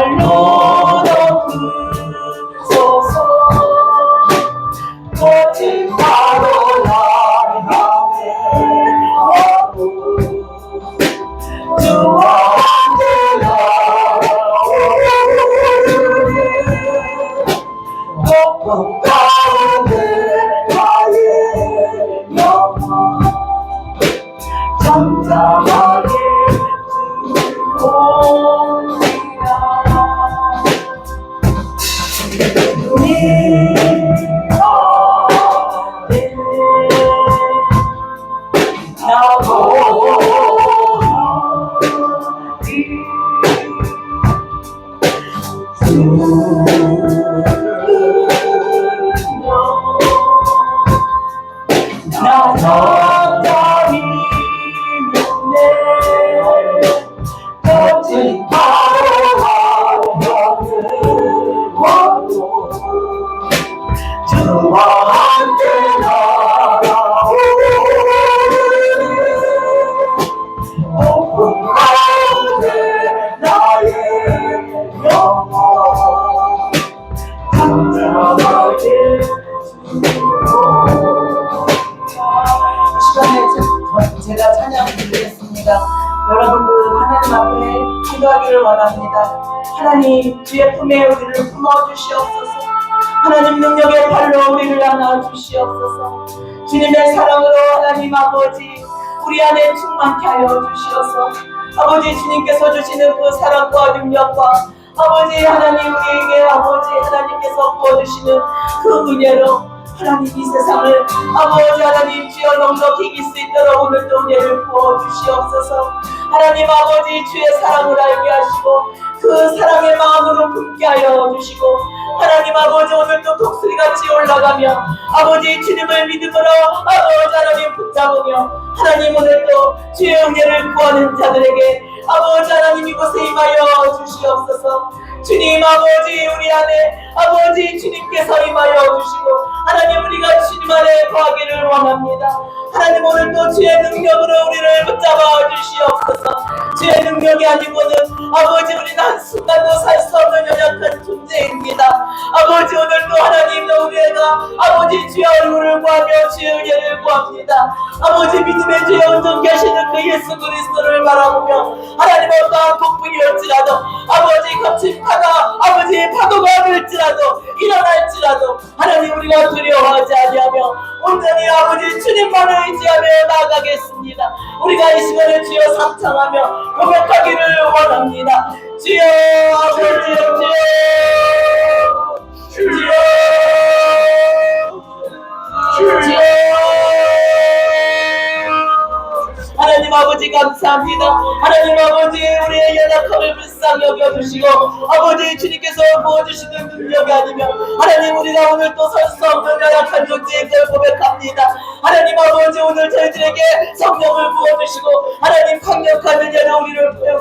발로 넘으소서. 거친 바로 나의 하고 주와 함께 나오는 높은 가운데 나의 영혼 잠잠하게 들어오리라. 우리 나도 나 적당히 믿네. 거친 바로 와도 주와 함께 나아오는 높은 가운데 나의 영혼 잠잠하게 시간에 제가 찬양을 드리겠습니다. 여러분들 하나님 앞에 기도하기를 원합니다. 하나님 주의 품에 우리를 품어주시옵소서. 하나님 능력의 발로 우리를 안아주시옵소서. 주님의 사랑으로 하나님 아버지 우리 안에 충만케 하여 주시옵소서. 아버지 주님께서 주시는 그 사랑과 능력과 아버지 하나님 우리에게 아버지 하나님께서 부어주시는 그 은혜로 하나님 이 세상을 아버지 하나님 주여 넉넉히 이길 수 있도록 오늘도 은혜를 부어주시옵소서. 하나님 아버지 주의 사랑을 알게 하시고 그 사랑의 마음으로 품게 하여 주시고 하나님 아버지 오늘도 독수리같이 올라가며 아버지 주님을 믿음으로 아버지 하나님 붙잡으며 하나님 오늘도 주의 은혜를 구하는 자들에게 아버지 하나님 이곳에 임하여 주시옵소서. 주님 아버지 우리 안에 아버지 주님께서 임하여 주시고 하나님 우리가 주님 안에 거하기를 원합니다. 하나님 오늘도 주의 능력으로 우리를 붙잡아 주시옵소서. 주의 능력이 아니고는 아버지 우리는 한순간도 살 수 없는 연약한 존재입니다. 아버지 오늘도 하나님 우리가 아버지 주의 얼굴을 구하며 주의 은혜를 구합니다. 아버지 믿음의 주의 온전케 하시는 그 예수 그리스도를 바라보며 하나님 어떠한 폭풍이었지라도 아버지 거친 바다 아버지 파도가 불지라도 일어날지라도 하나님 우리가 두려워하지 아니하며 온전히 아버지 주님만을 의지하며 나아가겠습니다. 우리가 이 시간에 주여 상창하며 고백하기를 원합니다. 주여 아버지 주여 하나님 아버지 감사합니다. 하나님 아버지 우리의 연약함을 불쌍히 여겨주시고 아버지 주님께서 부어주시는 능력이 아니며 하나님 우리가 오늘 또 설 수 없는 연약한 존재인 걸 고백합니다. 하나님 아버지 오늘 저희들에게 성령을 부어주시고 하나님 강력한 은혜로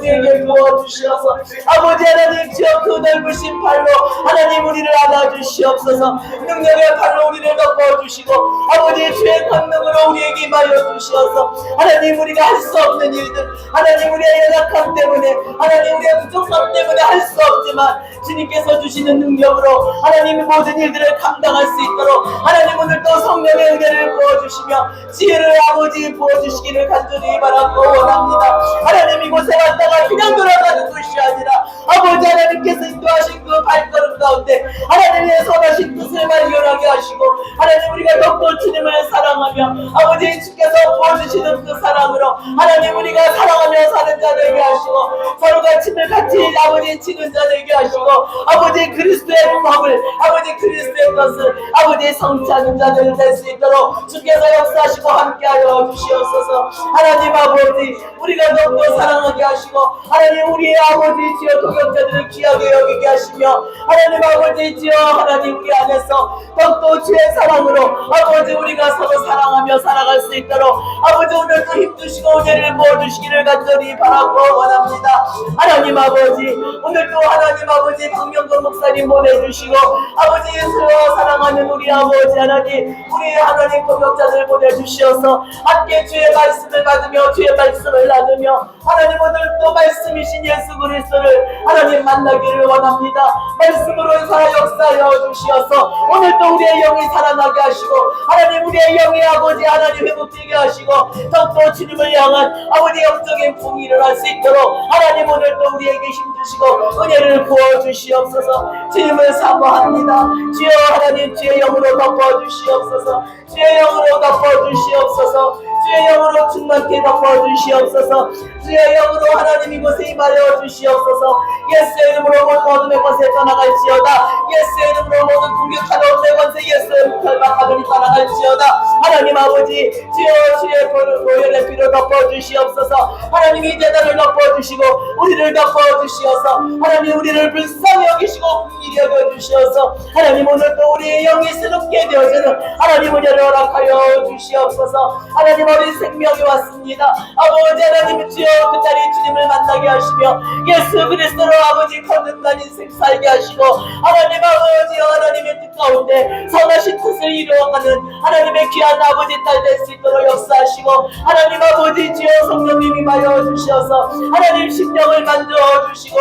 우리에게 부어주시어서 아버지 하나님 주여 그 넓으신 팔로 하나님 우리를 안아주시옵소서. 능력의 팔로 우리를 덮어주시고 아버지 주의 권능으로 우리에게 임하여 주시어서 하나님 우리가 할 수 없는 일들 하나님 우리의 연약함 때문에 하나님 우리의 부족함 때문에 할 수 없지만 주님께서 주시는 능력으로 하나님 모든 일들을 감당할 수 있도록 하나님 오늘 또 성령의 은혜를 부어주시며 지혜를 아버지 부어주시기를 간절히 바라고 원합니다. 하나님 이곳에 왔다가 그냥 돌아가는 것이 아니라 아버지 하나님께서 인도하신 그 발걸음 가운데 하나님의 선하신 뜻을 발견하게 하시고 하나님 우리가 더욱더 주님을 사랑하며 아버지 주께서 부어주시는 그 사랑으로 하나님 우리가 사랑하며 사는 자 되게 하시고 서로가 침을 같이 아버지 치는 자 되게 하시고 아버지 그리스도의 마음을 아버지 그리스도의 것을 아버지 성취하는 자들 될 수 있도록 주께서 역사하시고 함께하여 주시옵소서. 하나님 아버지 우리가 더욱더 사랑하게 하시고 하나님 우리의 아버지 주여 동역자들을 귀하게 여기게 하시며 하나님 아버지 주여 하나님 우리 안에서 더욱더 주의 사랑으로 아버지 우리가 서로 사랑하며 살아갈 수 있도록 아버지 오늘도 힘주시고 은혜를 부어주시기를 간절히 간절히 바라고 원합니다. 하나님 아버지, 오늘도 하나님 아버지 박명건 목사님 보내주시고 아버지 예수여 사랑하는 우리 아버지 하나님, 우리 하나님 동역자들 보내주시어서 함께 주의 말씀을 받으며 주의 말씀을 나누며 하나님 오늘도 말씀이신 예수 그리스도를 하나님 만나기를 원합니다. 말씀으로 역사하여 주시어서 오늘도 우리의 영이 살아나게 하시고 하나님 우리의 영의 아버지 하나님 회복되게 하시고 더욱더 주님을 향한 아버지 영적인 풍이 일어날 수 있도록 하나님 오늘도 우리에게 힘주시고 은혜를 부어주시옵소서. 주님을 사모합니다. 주여 하나님 주의 영으로 덮어주시옵소서. 주의 영으로 덮어주시옵소서. 주의 영으로 충만케 덮어주시옵소서. 주의 영으로 하나님 이곳에 임하여 주시옵소서. 예수의 이름으로 모든 어둠의 권세 떠나갈지어다. 예수의 이름으로 모든 공격하는 어둠의 권세 예수의 결박하더니 떠나갈지어다. 하나님 아버지 주여 주의 보혈의 피로 덮어주시옵소서. 하나님 이 재단을 덮어주시고 우리를 덮어주시어서 하나님 우리를 불쌍히 여기시고 긍휼히 여겨주시어서 하나님 오늘도 우리의 영이 새롭게 되어지는 하나님 은혜를 허락하여 주시옵소서. 하나님 어린 생명이 왔습니다. 아버지 하나님 주여 그 자리 주님을 만나게 하시며 예수 그리스도로 아버지 거듭난 인생 살게 하시고 하나님 아버지 하나님의 뜻 가운데 선하신 뜻을 이루어가는 하나님의 귀한 아버지 딸 될 수 있도록 역사하시고 하나님 아버지 주여 성령님이 임하여 주시어서 하나님 심령을 만들어 주시고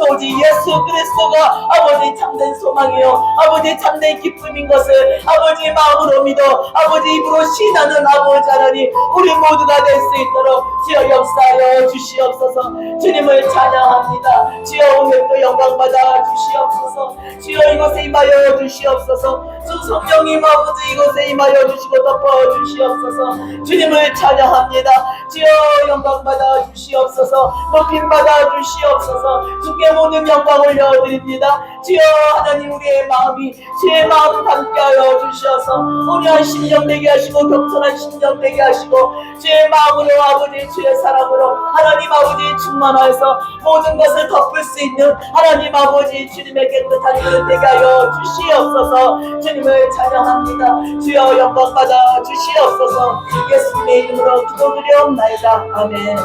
오직 예수 그리스도가 아버지 참된 소망이요 아버지 참된 기쁨인 것을 아버지 마음으로 믿어 아버지 입으로 신하는 아버지 하나님 우리 모두가 될 수 있도록 주여 역사하여 주시옵소서. 주님을 찬양합니다. 주여 오늘도 영광받아 주시옵소서. 주여 이곳에 임하여 주시옵소서. 주 성령님 아버지 이곳에 임하여 주시고 덮어 주시옵소서. 주님을 찬양합니다. 주여 영광받아 주시옵소서. 높임받아 주시옵소서. 주께 모든 영광 올려드립니다. 주여 하나님 우리의 마음이 주의 마음 함께하여 주셔서 온유한 심령 되게 하시고 겸손한 심령 되게 하시고 주의 마음으로 아버지 주의 사랑으로 하나님 아버지 충만하여서 모든 것을 덮을 수 있는 하나님 아버지 주님의 깨끗한 이름 되게 하여 주시옵소서. 주님을 찬양합니다. 주여 영광받아 주시옵소서. 예수님의 이름으로 기도드리옵나이다. 아멘.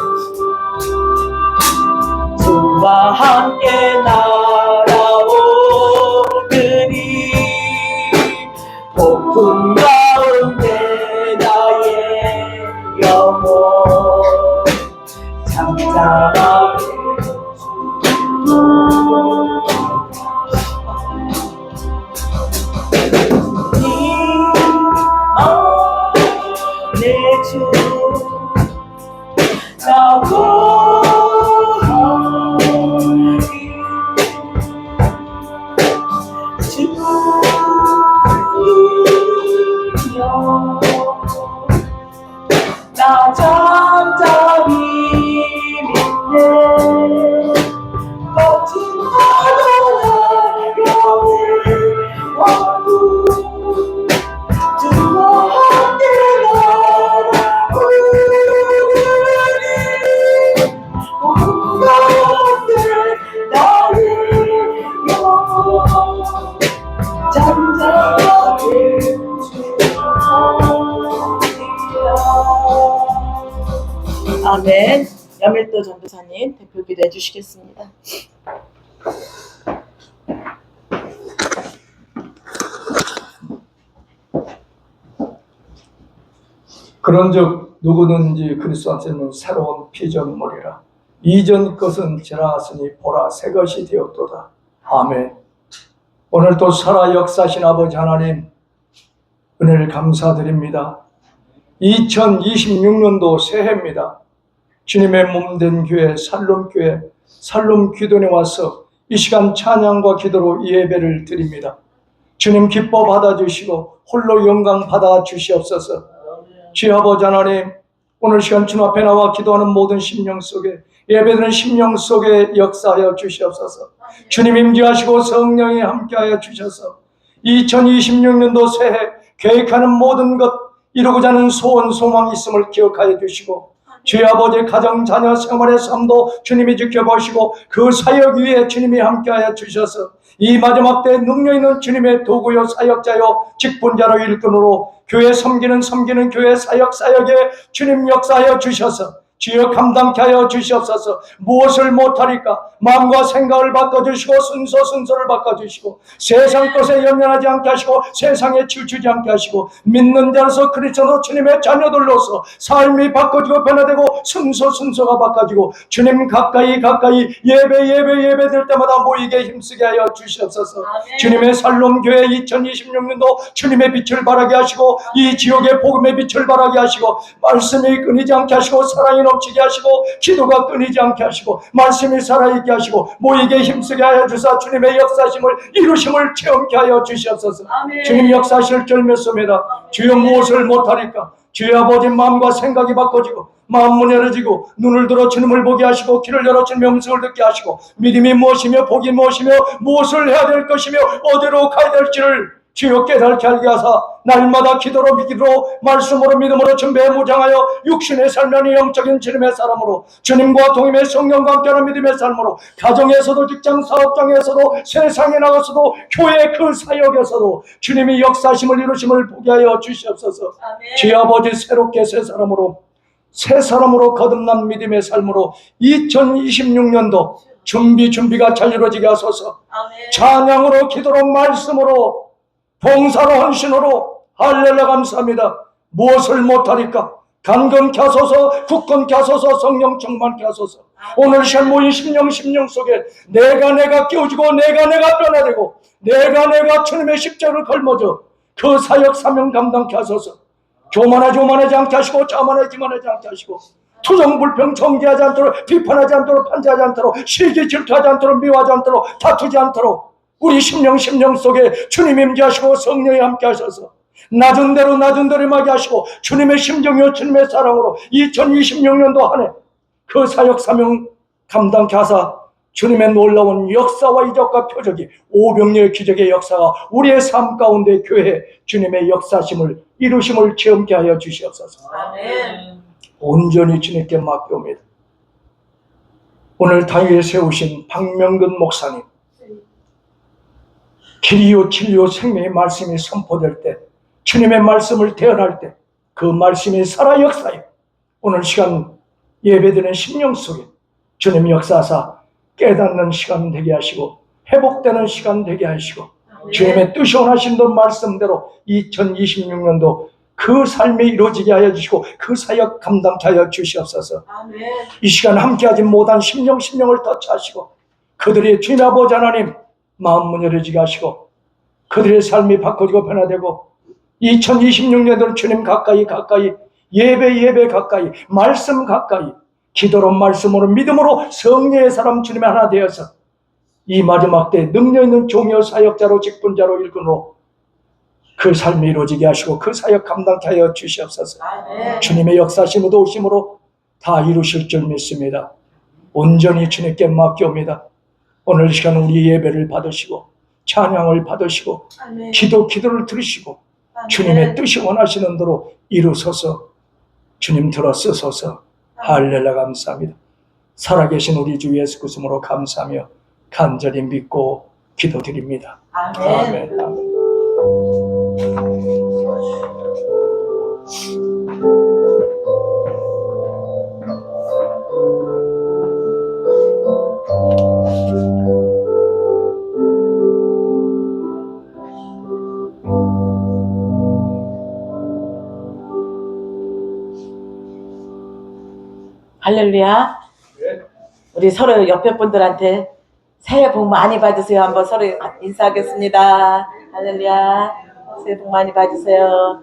주와 함께 날아오르니 폭풍 가운데 나의 영혼 잠잠하게 내 주 나고 나 잠잠히 믿네 거친 바다를 와도 주와 함께 날아오르니 온 가운데 나의 영혼 잠잠하게 아멘. 염일도 전도사님 대표 기도해 주시겠습니다. 그런즉 누구든지 그리스도 안에는 새로운 피조물이라 이전 것은 지나갔으니 보라 새 것이 되었도다. 아멘. 오늘도 살아 역사하신 아버지 하나님 은혜를 감사드립니다. 2026년도 새해입니다. 주님의 몸된 교회 살롬교회 살롬기도원에 와서 이 시간 찬양과 기도로 예배를 드립니다. 주님 기뻐 받아주시고 홀로 영광 받아 주시옵소서. 주여 아버지 하나님 오늘 시간 주님 앞에 나와 기도하는 모든 심령 속에 예배드리는 심령 속에 역사하여 주시옵소서. 주님 임재하시고 성령이 함께하여 주셔서 2026년도 새해 계획하는 모든 것 이루고자 하는 소원 소망이 있음을 기억하여 주시고 주의 아버지 가정 자녀 생활의 삶도 주님이 지켜보시고 그 사역 위에 주님이 함께하여 주셔서 이 마지막 때 능력 있는 주님의 도구요 사역자요 직분자로 일꾼으로 교회 섬기는 교회 사역에 주님 역사하여 주셔서 주여 감당케 하여 주시옵소서. 무엇을 못하리까? 마음과 생각을 바꿔주시고 순서를 바꿔주시고 세상 것에 연연하지 않게 하시고 세상에 치우치지 않게 하시고 믿는 자로서 그리스도 주님의 자녀들로서 삶이 바꿔지고 변화되고 순서가 바꿔지고 주님 가까이 예배될 때마다 모이게 힘쓰게 하여 주시옵소서. 아멘. 주님의 살롬교회 2026년도 주님의 빛을 발하게 하시고 이 지역의 복음의 빛을 발하게 하시고 말씀이 끊이지 않게 하시고 사랑이 넘치게 하시고 기도가 끊이지 않게 하시고 말씀이 살아있게 하시고 모이게 힘쓰게 하여 주사 주님의 역사심을 이루심을 체험케 하여 주시옵소서. 아멘. 주님 역사하실 줄 믿습니다. 주여 무엇을 못하리까? 주여 아버지 마음과 생각이 바꿔지고 마음문 열어지고 눈을 들어 주님을 보게 하시고 귀를 열어 주님의 음성을 듣게 하시고 믿음이 무엇이며 복이 무엇이며 무엇을 해야 될 것이며 어디로 가야 될지를 주여 깨닫게 하게 하사 날마다 기도로 말씀으로 믿음으로 준비해 무장하여 육신의 삶이 영적인 주님의 사람으로 주님과 동임의 성령과 함께하는 믿음의 삶으로 가정에서도 직장 사업장에서도 세상에 나가서도 교회 그 사역에서도 주님이 역사심을 이루심을 보게 하여 주시옵소서. 아멘. 주여 아버지 새롭게 새 사람으로 거듭난 믿음의 삶으로 2026년도 준비가 잘 이루어지게 하소서. 아멘. 찬양으로 기도로 말씀으로 봉사로 헌신으로 할렐루야 감사합니다. 무엇을 못하리까? 강건케 하소서, 굳건케 하소서, 성령 충만케 하소서. 오늘 시간 모인 심령 속에 내가 깨어지고 내가 변화되고 내가 주님의 십자가를 걸머져 그 사역 사명 감당케 하소서. 교만하지 않게 하시고 자만하지 않게 하시고 투정 불평 정죄하지 않도록 비판하지 않도록 판자하지 않도록 시기 질투하지 않도록 미워하지 않도록 다투지 않도록 우리 심령 속에 주님 임재하시고 성령이 함께 하셔서 낮은 대로 임하게 하시고 주님의 심정이요 주님의 사랑으로 2026년도 한 해 그 사역 사명 감당케 하사 주님의 놀라운 역사와 이적과 표적이 오병리의 기적의 역사가 우리의 삶 가운데 교회 주님의 역사심을 이루심을 체험케 하여 주시옵소서. 아멘. 온전히 주님께 맡겨옵니다. 오늘 당일에 세우신 박명근 목사님 길이요 진리요 생명의 말씀이 선포될 때 주님의 말씀을 대언할 때 그 말씀이 살아 역사해 오늘 시간 예배드리는 심령 속에 주님 역사하사 깨닫는 시간 되게 하시고 회복되는 시간 되게 하시고 주님의 뜻이 원하신 말씀대로 2026년도 그 삶이 이루어지게 하여 주시고 그 사역 감당케 하여 주시옵소서. 아멘. 이 시간 함께하지 못한 심령을 터치하시고 그들의 주님 아버지 하나님 마음문 열어지게 하시고 그들의 삶이 바꿔지고 변화되고 2026년도는 주님 가까이 예배 가까이 말씀 가까이 기도로 말씀으로 믿음으로 성령의 사람 주님의 하나 되어서 이 마지막 때 능력 있는 종여 사역자로 직분자로 일꾼으로 그 삶이 이루어지게 하시고 그 사역 감당케 하여 주시옵소서. 아멘. 주님의 역사심으로 도우심으로 다 이루실 줄 믿습니다. 온전히 주님께 맡겨옵니다. 오늘 시간 우리 예배를 받으시고 찬양을 받으시고 아멘. 기도를 들으시고 아멘. 주님의 뜻이 원하시는 대로 이루소서. 주님 들어 쓰소서. 할렐루야 감사합니다. 살아계신 우리 주 예수 그리스도로 감사하며 간절히 믿고 기도드립니다. 아멘. 아멘. 할렐루야. 우리 서로 옆에 분들한테 새해 복 많이 받으세요. 한번 서로 인사하겠습니다. 할렐루야. 새해 복 많이 받으세요.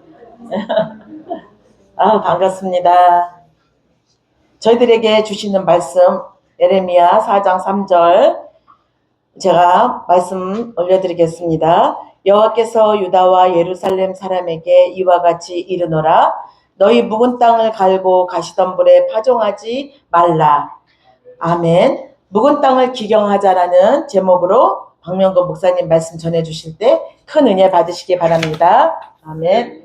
반갑습니다. 저희들에게 주시는 말씀 예레미야 4장 3절 제가 말씀 올려드리겠습니다. 여호와께서 유다와 예루살렘 사람에게 이와 같이 이르노라. 너희 묵은 땅을 갈고 가시던 불에 파종하지 말라. 아멘. 묵은 땅을 기경하자라는 제목으로 박명건 목사님 말씀 전해주실 때 큰 은혜 받으시기 바랍니다. 아멘.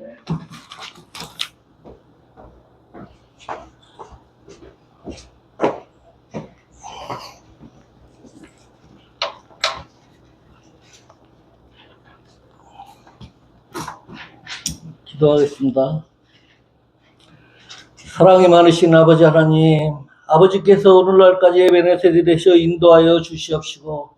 기도하겠습니다. 사랑이 많으신 아버지 하나님, 아버지께서 오늘날까지 예배에 세대되셔 인도하여 주시옵시고,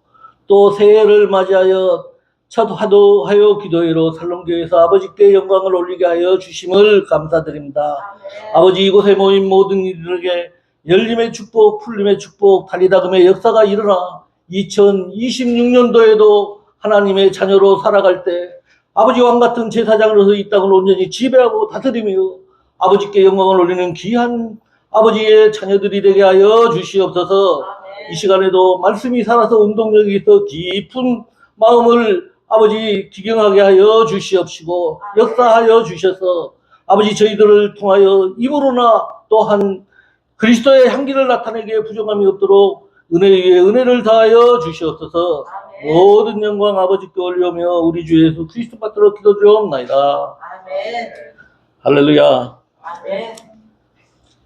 또 새해를 맞이하여 첫 화도하여 기도회로 살롱교회에서 아버지께 영광을 올리게 하여 주심을 감사드립니다. 아버지, 이곳에 모인 모든 이들에게 열림의 축복, 풀림의 축복, 다리다금의 역사가 일어나 2026년도에도 하나님의 자녀로 살아갈 때 아버지 왕같은 제사장으로서 이 땅을 온전히 지배하고 다스리며 아버지께 영광을 올리는 귀한 아버지의 자녀들이 되게 하여 주시옵소서. 이 시간에도 말씀이 살아서 운동력이 있어 깊은 마음을 아버지 기경하게 하여 주시옵시고 역사하여 주셔서 아버지 저희들을 통하여 입으로나 또한 그리스도의 향기를 나타내기에 부족함이 없도록 은혜 위에 은혜를 다하여 주시옵소서. 모든 영광 아버지께 올려오며 우리 주 예수 그리스도 받들어 기도드리옵나이다. 아멘. 할렐루야. 아멘.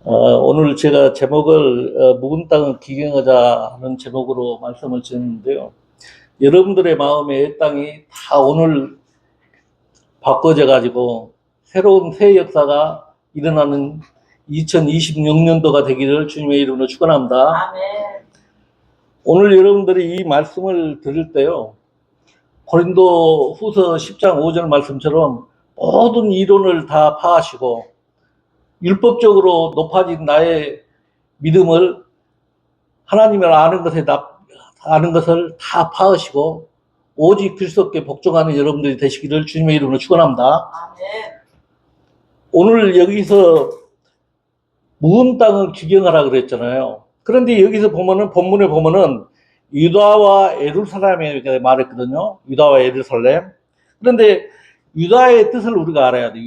오늘 제가 제목을 묵은 땅을 기경하자 하는 제목으로 말씀을 드렸는데요. 여러분들의 마음의 땅이 다 오늘 바꿔져 가지고 새로운 새 역사가 일어나는 2026년도가 되기를 주님의 이름으로 축원합니다. 아멘. 오늘 여러분들이 이 말씀을 들을 때요, 고린도 후서 10장 5절 말씀처럼 모든 이론을 다 파하시고 율법적으로 높아진 나의 믿음을 하나님을 아는 것을 다 파하시고 오직 그리스도께 복종하는 여러분들이 되시기를 주님의 이름으로 축원합니다. 아멘. 오늘 여기서 묵은 땅을 기경하라 그랬잖아요. 그런데 여기서 보면은 본문에 보면은 유다와 예루살렘에 말했거든요. 유다와 예루살렘. 그런데 유다의 뜻을 우리가 알아야 돼요.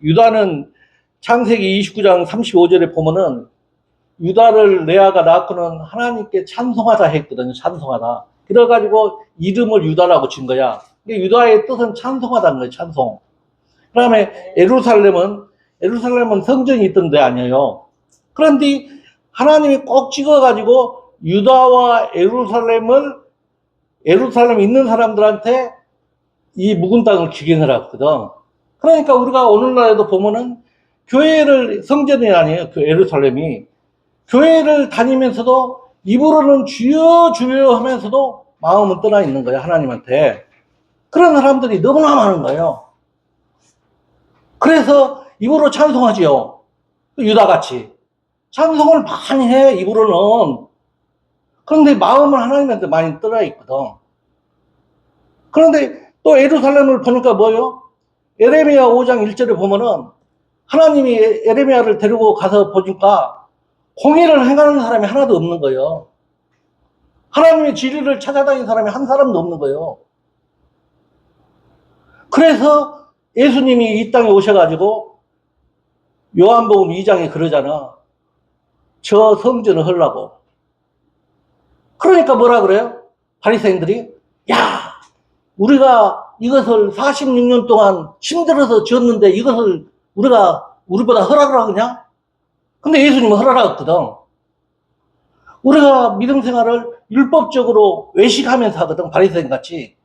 유다는 창세기 29장 35절에 보면은 유다를 레아가 낳고는 하나님께 찬송하다 했거든요. 찬송하다. 그래가지고 이름을 유다라고 진 거야. 유다의 뜻은 찬송하다는 거예요. 찬송. 그 다음에 예루살렘은 성전이 있던 데 아니에요. 그런데 하나님이 꼭 찍어가지고 유다와 예루살렘에 있는 사람들한테 이 묵은 땅을 기경하라 했거든. 그러니까 우리가 오늘날에도 보면은 교회를, 성전이 아니에요. 그 예루살렘이. 교회를 다니면서도 입으로는 주여 주여 하면서도 마음은 떠나 있는 거예요. 하나님한테. 그런 사람들이 너무나 많은 거예요. 그래서 입으로 찬송하지요. 유다같이. 찬송을 많이 해, 입으로는. 그런데 마음은 하나님한테 많이 떠나 있거든. 그런데 또 예루살렘을 보니까 뭐요? 에레미야 5장 1절에 보면은 하나님이 에레미야를 데리고 가서 보니까 공의를 행하는 사람이 하나도 없는 거예요. 하나님의 진리를 찾아다니는 사람이 한 사람도 없는 거예요. 그래서 예수님이 이 땅에 오셔가지고 요한복음 2장에 그러잖아. 저 성전을 하려고. 그러니까 뭐라 그래요? 바리새인들이 야, 우리가 이것을 46년 동안 힘들어서 지었는데 이것을 우리보다 허락을 하느냐? 근데 예수님은 허락하거든. 우리가 믿음 생활을 율법적으로 외식하면서 하거든. 바리새인 같이.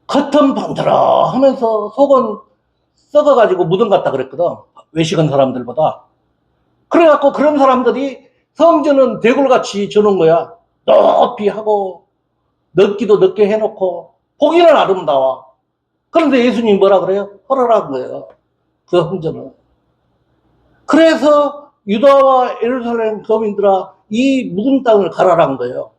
겉은 번들어하면서 속은 썩어가지고 무덤 같다 그랬거든. 외식한 사람들보다. 그래갖고 그런 사람들이 성전은 대굴같이 지어놓은 거야. 높이 하고 넓기도 넓게 해놓고 보기는 아름다워. 그런데 예수님이 뭐라 그래요? 허락한 거예요. 그 성전은. 그래서 유다와 예루살렘 거민들아 이 묵은 땅을 가라란 거예요.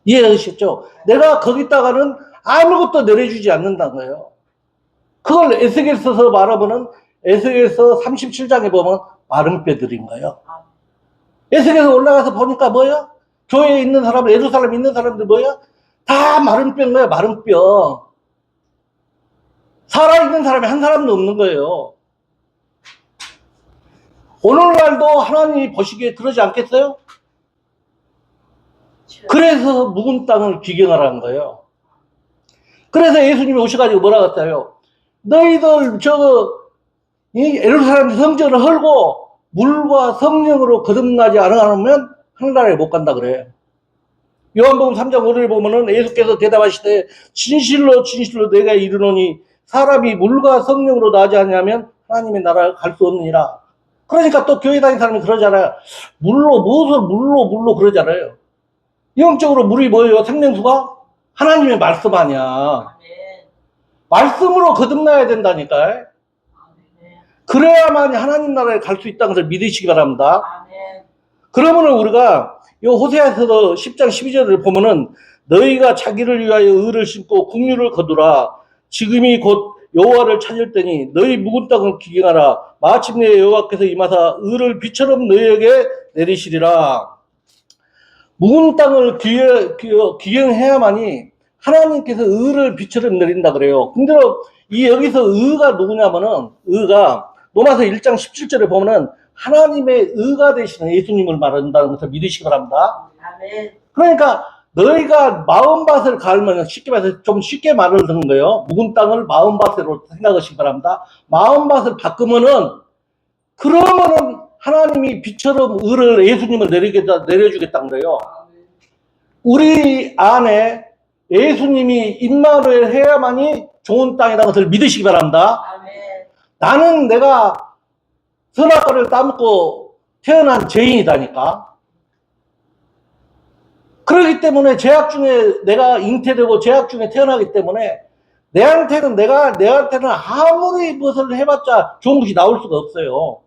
이해하셨죠? 내가 거기다가는 아무것도 내려주지 않는다는 거예요. 그걸 에스겔서서 말하면은 에스겔서 37장에 보면 마른 뼈들인 거예요. 에스겔서 올라가서 보니까 뭐야? 교회에 있는 사람, 예루살렘에 있는 사람들 뭐야? 다 마른 뼈인 거야, 마른 뼈. 살아있는 사람이 한 사람도 없는 거예요. 오늘날도 하나님이 보시기에 그러지 않겠어요? 그래서 묵은 땅을 기경하라는 거예요. 그래서 예수님이 오셔가지고 뭐라고 했어요? 너희들 이 예루살렘 성전을 헐고 물과 성령으로 거듭나지 않으면 하늘나라에 못 간다 그래. 요한복음 3장 5절에 보면은 예수께서 대답하시되 진실로 진실로 내가 이르노니 사람이 물과 성령으로 나지 않으면 하나님의 나라를 갈 수 없느니라. 그러니까 또 교회 다니는 사람이 그러잖아요. 물로 그러잖아요. 영적으로 물이 뭐예요? 생명수가? 하나님의 말씀 아니야. 아멘. 말씀으로 거듭나야 된다니까. 아멘. 그래야만 하나님 나라에 갈 수 있다는 것을 믿으시기 바랍니다. 아멘. 그러면은 우리가 이 호세아서도 10장 12절을 보면은 너희가 자기를 위하여 의를 심고 국류를 거두라. 지금이 곧 여호와를 찾을 때니 너희 묵은 땅을 기경하라. 마침내 여호와께서 임하사 의를 비처럼 너희에게 내리시리라. 묵은 땅을 기경해야만이 하나님께서 의를 비처럼 내린다 그래요. 근데 이 여기서 의가 누구냐면은 의가 로마서 1장 17절에 보면은 하나님의 의가 되시는 예수님을 말한다는 것을 믿으시기 바랍니다. 아멘. 그러니까 너희가 마음밭을 갈면 쉽게 말해서 좀 쉽게 말을 하는 거예요. 묵은 땅을 마음밭으로 생각하시기 바랍니다. 마음밭을 바꾸면은 그러면은 하나님이 빛처럼 의를 예수님을 내려주겠다는 거예요. 우리 안에 예수님이 임마누엘 해야만이 좋은 땅이라는 것을 믿으시기 바랍니다. 아멘. 나는 내가 선악과를 따먹고 태어난 죄인이다니까. 그렇기 때문에 죄악 중에 내가 잉태되고 죄악 중에 태어나기 때문에 내한테는 아무리 무엇을 해봤자 좋은 것이 나올 수가 없어요.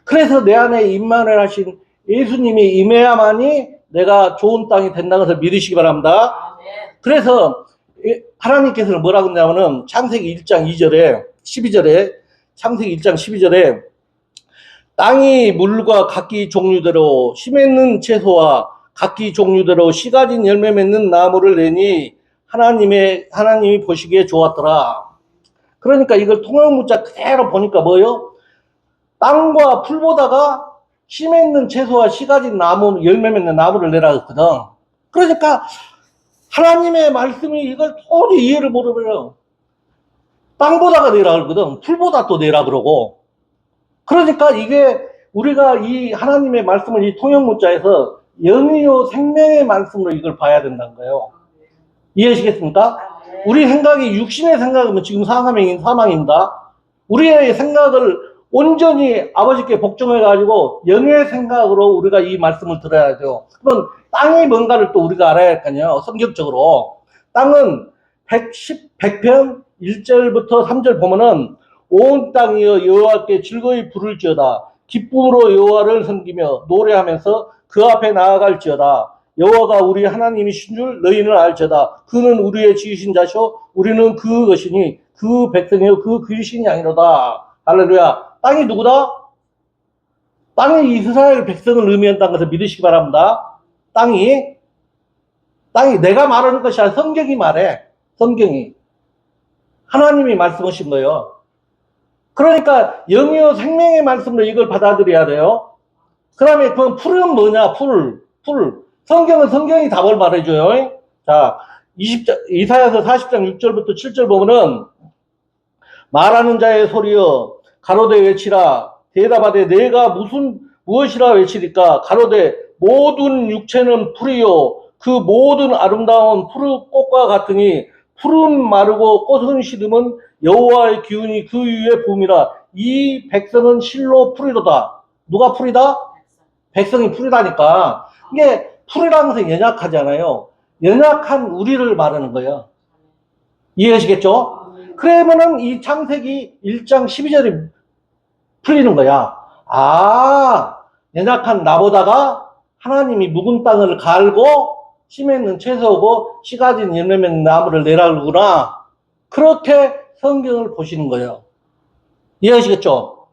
그래서 내 안에 임마누엘 하신 예수님이 임해야만이 내가 좋은 땅이 된다는 것을 믿으시기 바랍니다. 아멘. 그래서 하나님께서는 뭐라고 했냐면은 창세기 1장 2절에 12절에 창세기 1장 12절에 땅이 물과 각기 종류대로 씨 맺는 채소와 각기 종류대로 씨 가진 열매 맺는 나무를 내니 하나님이 보시기에 좋았더라. 그러니까 이걸 통용문자 그대로 보니까 뭐예요? 땅과 풀보다가 씨 맺는 채소와 씨 가진 나무, 열매 맺는 나무를 내라 했거든. 그러니까 하나님의 말씀이 이걸 도저히 이해를 못하면 땅보다가 내라 그러거든. 풀보다 또 내라 그러고. 그러니까 이게 우리가 이 하나님의 말씀을 이 통역문자에서 영이요 생명의 말씀으로 이걸 봐야 된다는 거예요. 이해하시겠습니까? 아멘. 우리 생각이 육신의 생각이면 지금 사망입니다. 우리의 생각을 온전히 아버지께 복종해가지고 영의 생각으로 우리가 이 말씀을 들어야죠. 그럼 땅이 뭔가를 또 우리가 알아야 할 거 아니에요. 성격적으로. 땅은 100편 1절부터 3절 보면은 온 땅이여 여호와께 즐거이 부를지어다. 기쁨으로 여호와를 섬기며 노래하면서 그 앞에 나아갈지어다. 여호와가 우리 하나님이신 줄 너희는 알지어다. 그는 우리의 지으신 자시오. 우리는 그 것이니 그 백성이요 그 귀신이 아니로다. 할렐루야. 땅이 누구다? 땅이 이스라엘 백성을 의미한다는 것을 믿으시기 바랍니다. 땅이 내가 말하는 것이 아니라 성경이 말해. 성경이. 하나님이 말씀하신 거예요. 그러니까 영이요 생명의 말씀으로 이걸 받아들여야 돼요. 그 다음에 그 풀은 뭐냐? 풀. 성경은 성경이 답을 말해줘요. 자, 이사야서 40장 6절부터 7절 보면은 말하는 자의 소리여 가로되 외치라. 대답하되 내가 무엇이라 외치리까? 가로되 모든 육체는 풀이요 그 모든 아름다운 푸른 꽃과 같으니 푸른 마르고 꽃은 시듬은 여호와의 기운이 그 위에 부음이라. 이 백성은 실로 풀이로다. 누가 풀이다? 백성이 풀이라니까. 이게 풀이라는 것은 연약하잖아요. 연약한 우리를 말하는 거예요. 이해하시겠죠? 그러면은 이 창세기 1장 12절이 풀리는 거야. 아, 연약한 나보다가 하나님이 묵은 땅을 갈고 씨 맺는 채소고 씨 가진 열매 맺는 나무를 내라구나. 그렇게 성경을 보시는 거예요. 이해하시겠죠?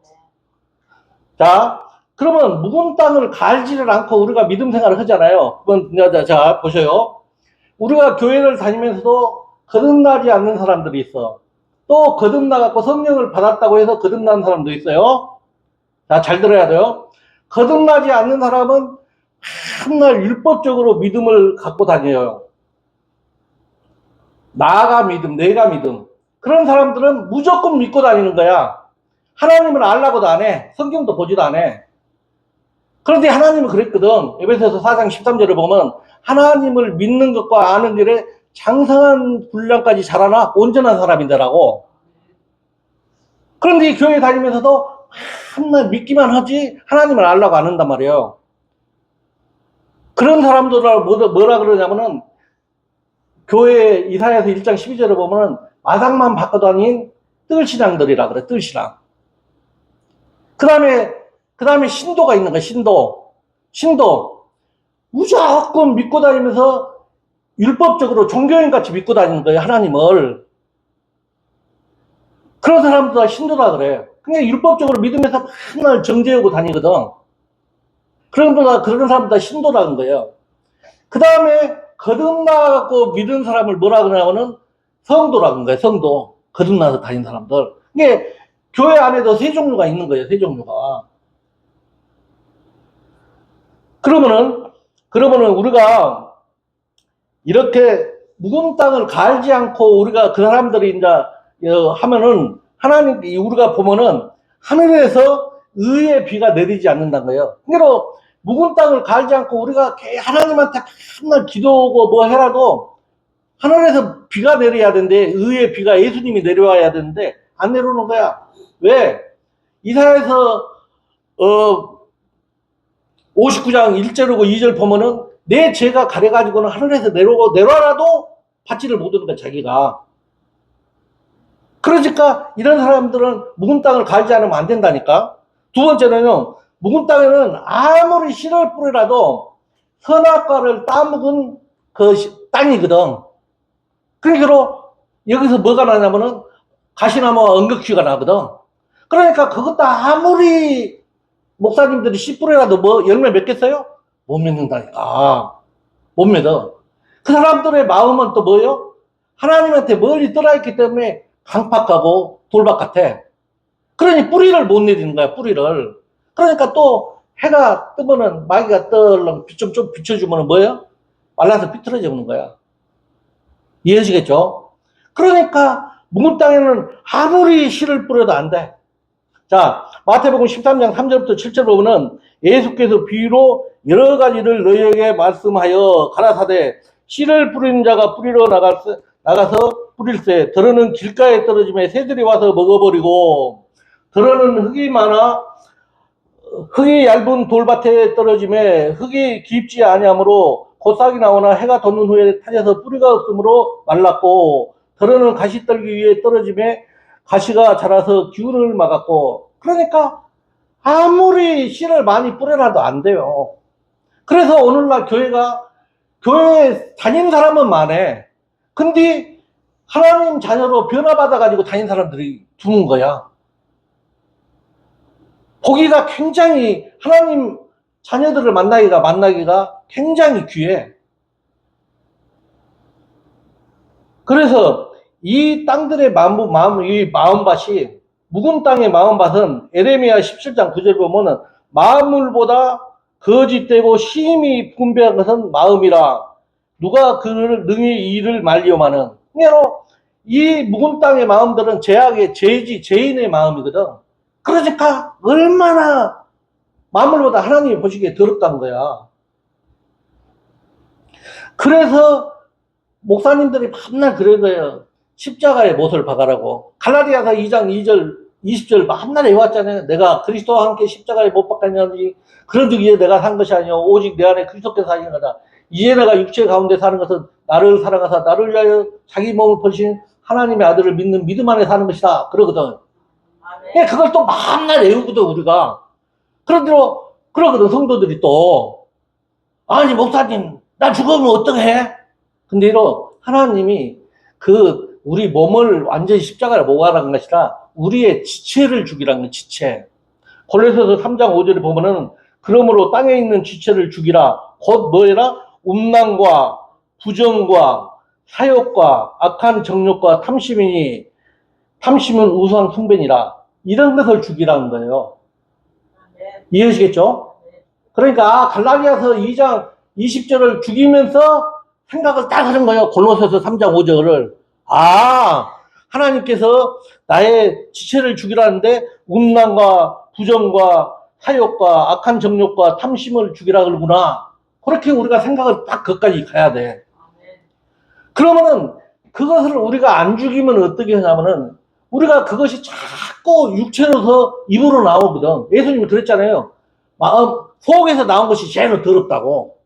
자, 그러면 묵은 땅을 갈지를 않고 우리가 믿음 생활을 하잖아요. 그건 자 보셔요. 우리가 교회를 다니면서도 거듭나지 않는 사람들이 있어. 또 거듭나갖고 성령을 받았다고 해서 거듭난 사람도 있어요. 자, 잘 들어야 돼요. 거듭나지 않는 사람은 맨날 율법적으로 믿음을 갖고 다녀요. 나가 믿음, 내가 믿음. 그런 사람들은 무조건 믿고 다니는 거야. 하나님을 알라고도 안 해. 성경도 보지도 안 해. 그런데 하나님은 그랬거든. 에베소서 4장 13절을 보면 하나님을 믿는 것과 아는 길에 장성한 분량까지 자라나 온전한 사람인데라고. 그런데 이 교회 다니면서도 참나 믿기만 하지 하나님을 알라고 안 한단 말이에요. 그런 사람들을 뭐라 그러냐면은 교회 이사야서 1장 12절에 보면은 마당만 바꿔 다닌 뜰신앙들이라 그래. 뜰신앙. 그 다음에 신도가 있는 거야. 신도 무조건 믿고 다니면서 율법적으로 종교인 같이 믿고 다니는 거예요. 하나님을. 그런 사람들 다 신도라 그래. 그냥 율법적으로 믿으면서 맨날 정죄하고 다니거든. 그런 사람들 다 신도라는 거예요. 그 다음에 거듭나고 믿은 사람을 뭐라 그러냐면은 성도라는 거예요. 성도. 거듭나서 다니는 사람들. 이게 교회 안에도 세 종류가 있는 거예요. 세 종류가. 그러면은 우리가 이렇게 묵은 땅을 갈지 않고 우리가 그 사람들이 이제 하면은 하나님 우리가 보면은 하늘에서 의의 비가 내리지 않는다는 거예요. 그러니까 묵은 땅을 갈지 않고 우리가 하나님한테 맨날 기도하고 뭐 해라도 하늘에서 비가 내려야 되는데 의의 비가 예수님이 내려와야 되는데 안 내려오는 거야. 왜? 이사야서 59장 1절이고 2절 보면은 내 죄가 가려가지고는 하늘에서 내려와라도 받지를 못하는 거야 자기가. 그러니까 이런 사람들은 묵은 땅을 갈지 않으면 안 된다니까. 두 번째는요, 묵은 땅에는 아무리 씨를 뿌리라도 선악과를 따먹은 그 땅이거든. 그러니까 여기서 뭐가 나냐면은 가시나무와 은극씨가 나거든. 그러니까 그것도 아무리 목사님들이 씨 뿌리라도 뭐 열매 맺겠어요? 못 맺는다니까. 못 맺어. 그 사람들의 마음은 또 뭐예요? 하나님한테 멀리 떠나있기 때문에 강팍하고 돌박 같아. 그러니 뿌리를 못 내리는 거야, 뿌리를. 그러니까 또 해가 뜨면은 마귀가 떨렁 좀 비춰주면은 뭐예요? 말라서 비틀어지는 거야. 이해하시겠죠? 그러니까 묵은 땅에는 아무리 씨를 뿌려도 안 돼. 자, 마태복음 13장 3절부터 7절 보면은 예수께서 비유로 여러 가지를 너희에게 말씀하여 가라사대 씨를 뿌리는 자가 뿌리러 나가서 뿌릴새 더러는 길가에 떨어짐에 새들이 와서 먹어버리고 더러는 흙이 얇은 돌밭에 떨어짐에 흙이 깊지 아니하므로 곧싹이 나오나 해가 돋는 후에 타져서 뿌리가 없으므로 말랐고 더러는 가시떨기 위에 떨어짐에 가시가 자라서 기운을 막았고. 그러니까 아무리 씨를 많이 뿌려놔도 안 돼요. 그래서 오늘날 교회에 다니는 사람은 많아. 근데 하나님 자녀로 변화받아가지고 다니는 사람들이 드문 거야. 보기가 굉장히 하나님 자녀들을 만나기가 굉장히 귀해. 그래서 이 땅들의 이 마음밭이 묵은 땅의 마음밭은 에레미야 17장 9절 보면은 마음물보다 거짓되고 심히 분배한 것은 마음이라 누가 그를 능히 이를 말리오마는. 이 묵은 땅의 마음들은 죄인의 마음이거든. 그러니까 얼마나 마음물보다 하나님이 보시기에 더럽다는 거야. 그래서 목사님들이 맨날 그런 거예요. 십자가에 못을 박아라고. 갈라디아서 2장 2절 20절 맨날 해왔잖아요. 내가 그리스도와 함께 십자가에 못 박았냐니 그런즉 이제 내가 산 것이 아니요 오직 내 안에 그리스도께서 사신 거다. 이제 내가 육체 가운데 사는 것은 나를 사랑하사 나를 위하여 자기 몸을 버리신 하나님의 아들을 믿는 믿음 안에 사는 것이다. 그러거든. 그걸 또 맨날 외우거든 우리가. 그러거든 성도들이 또. 아니 목사님 나 죽으면 어떡해? 근데 이런 하나님이 우리 몸을 완전히 십자가에 못 가라는 것이 아니라 우리의 지체를 죽이라는 거예요. 지체. 골로새서 3장 5절에 보면은 그러므로 땅에 있는 지체를 죽이라. 곧 뭐해라? 음란과 부정과 사욕과 악한 정욕과 탐심이니 탐심은 우상 숭배니라. 이런 것을 죽이라는 거예요. 이해하시겠죠? 그러니까 갈라디아서 2장 20절을 죽이면서 생각을 딱 하는 거예요. 골로새서 3장 5절을. 하나님께서 나의 지체를 죽이라는데 음란과 부정과 사욕과 악한 정욕과 탐심을 죽이라 그러구나. 그렇게 우리가 생각을 딱 거기까지 가야 돼. 그러면은 그것을 우리가 안 죽이면 어떻게 하냐면은 우리가 그것이 자꾸 자꾸 육체로서 입으로 나오거든. 예수님이 그랬잖아요. 마음, 속에서 나온 것이 제일 더럽다고.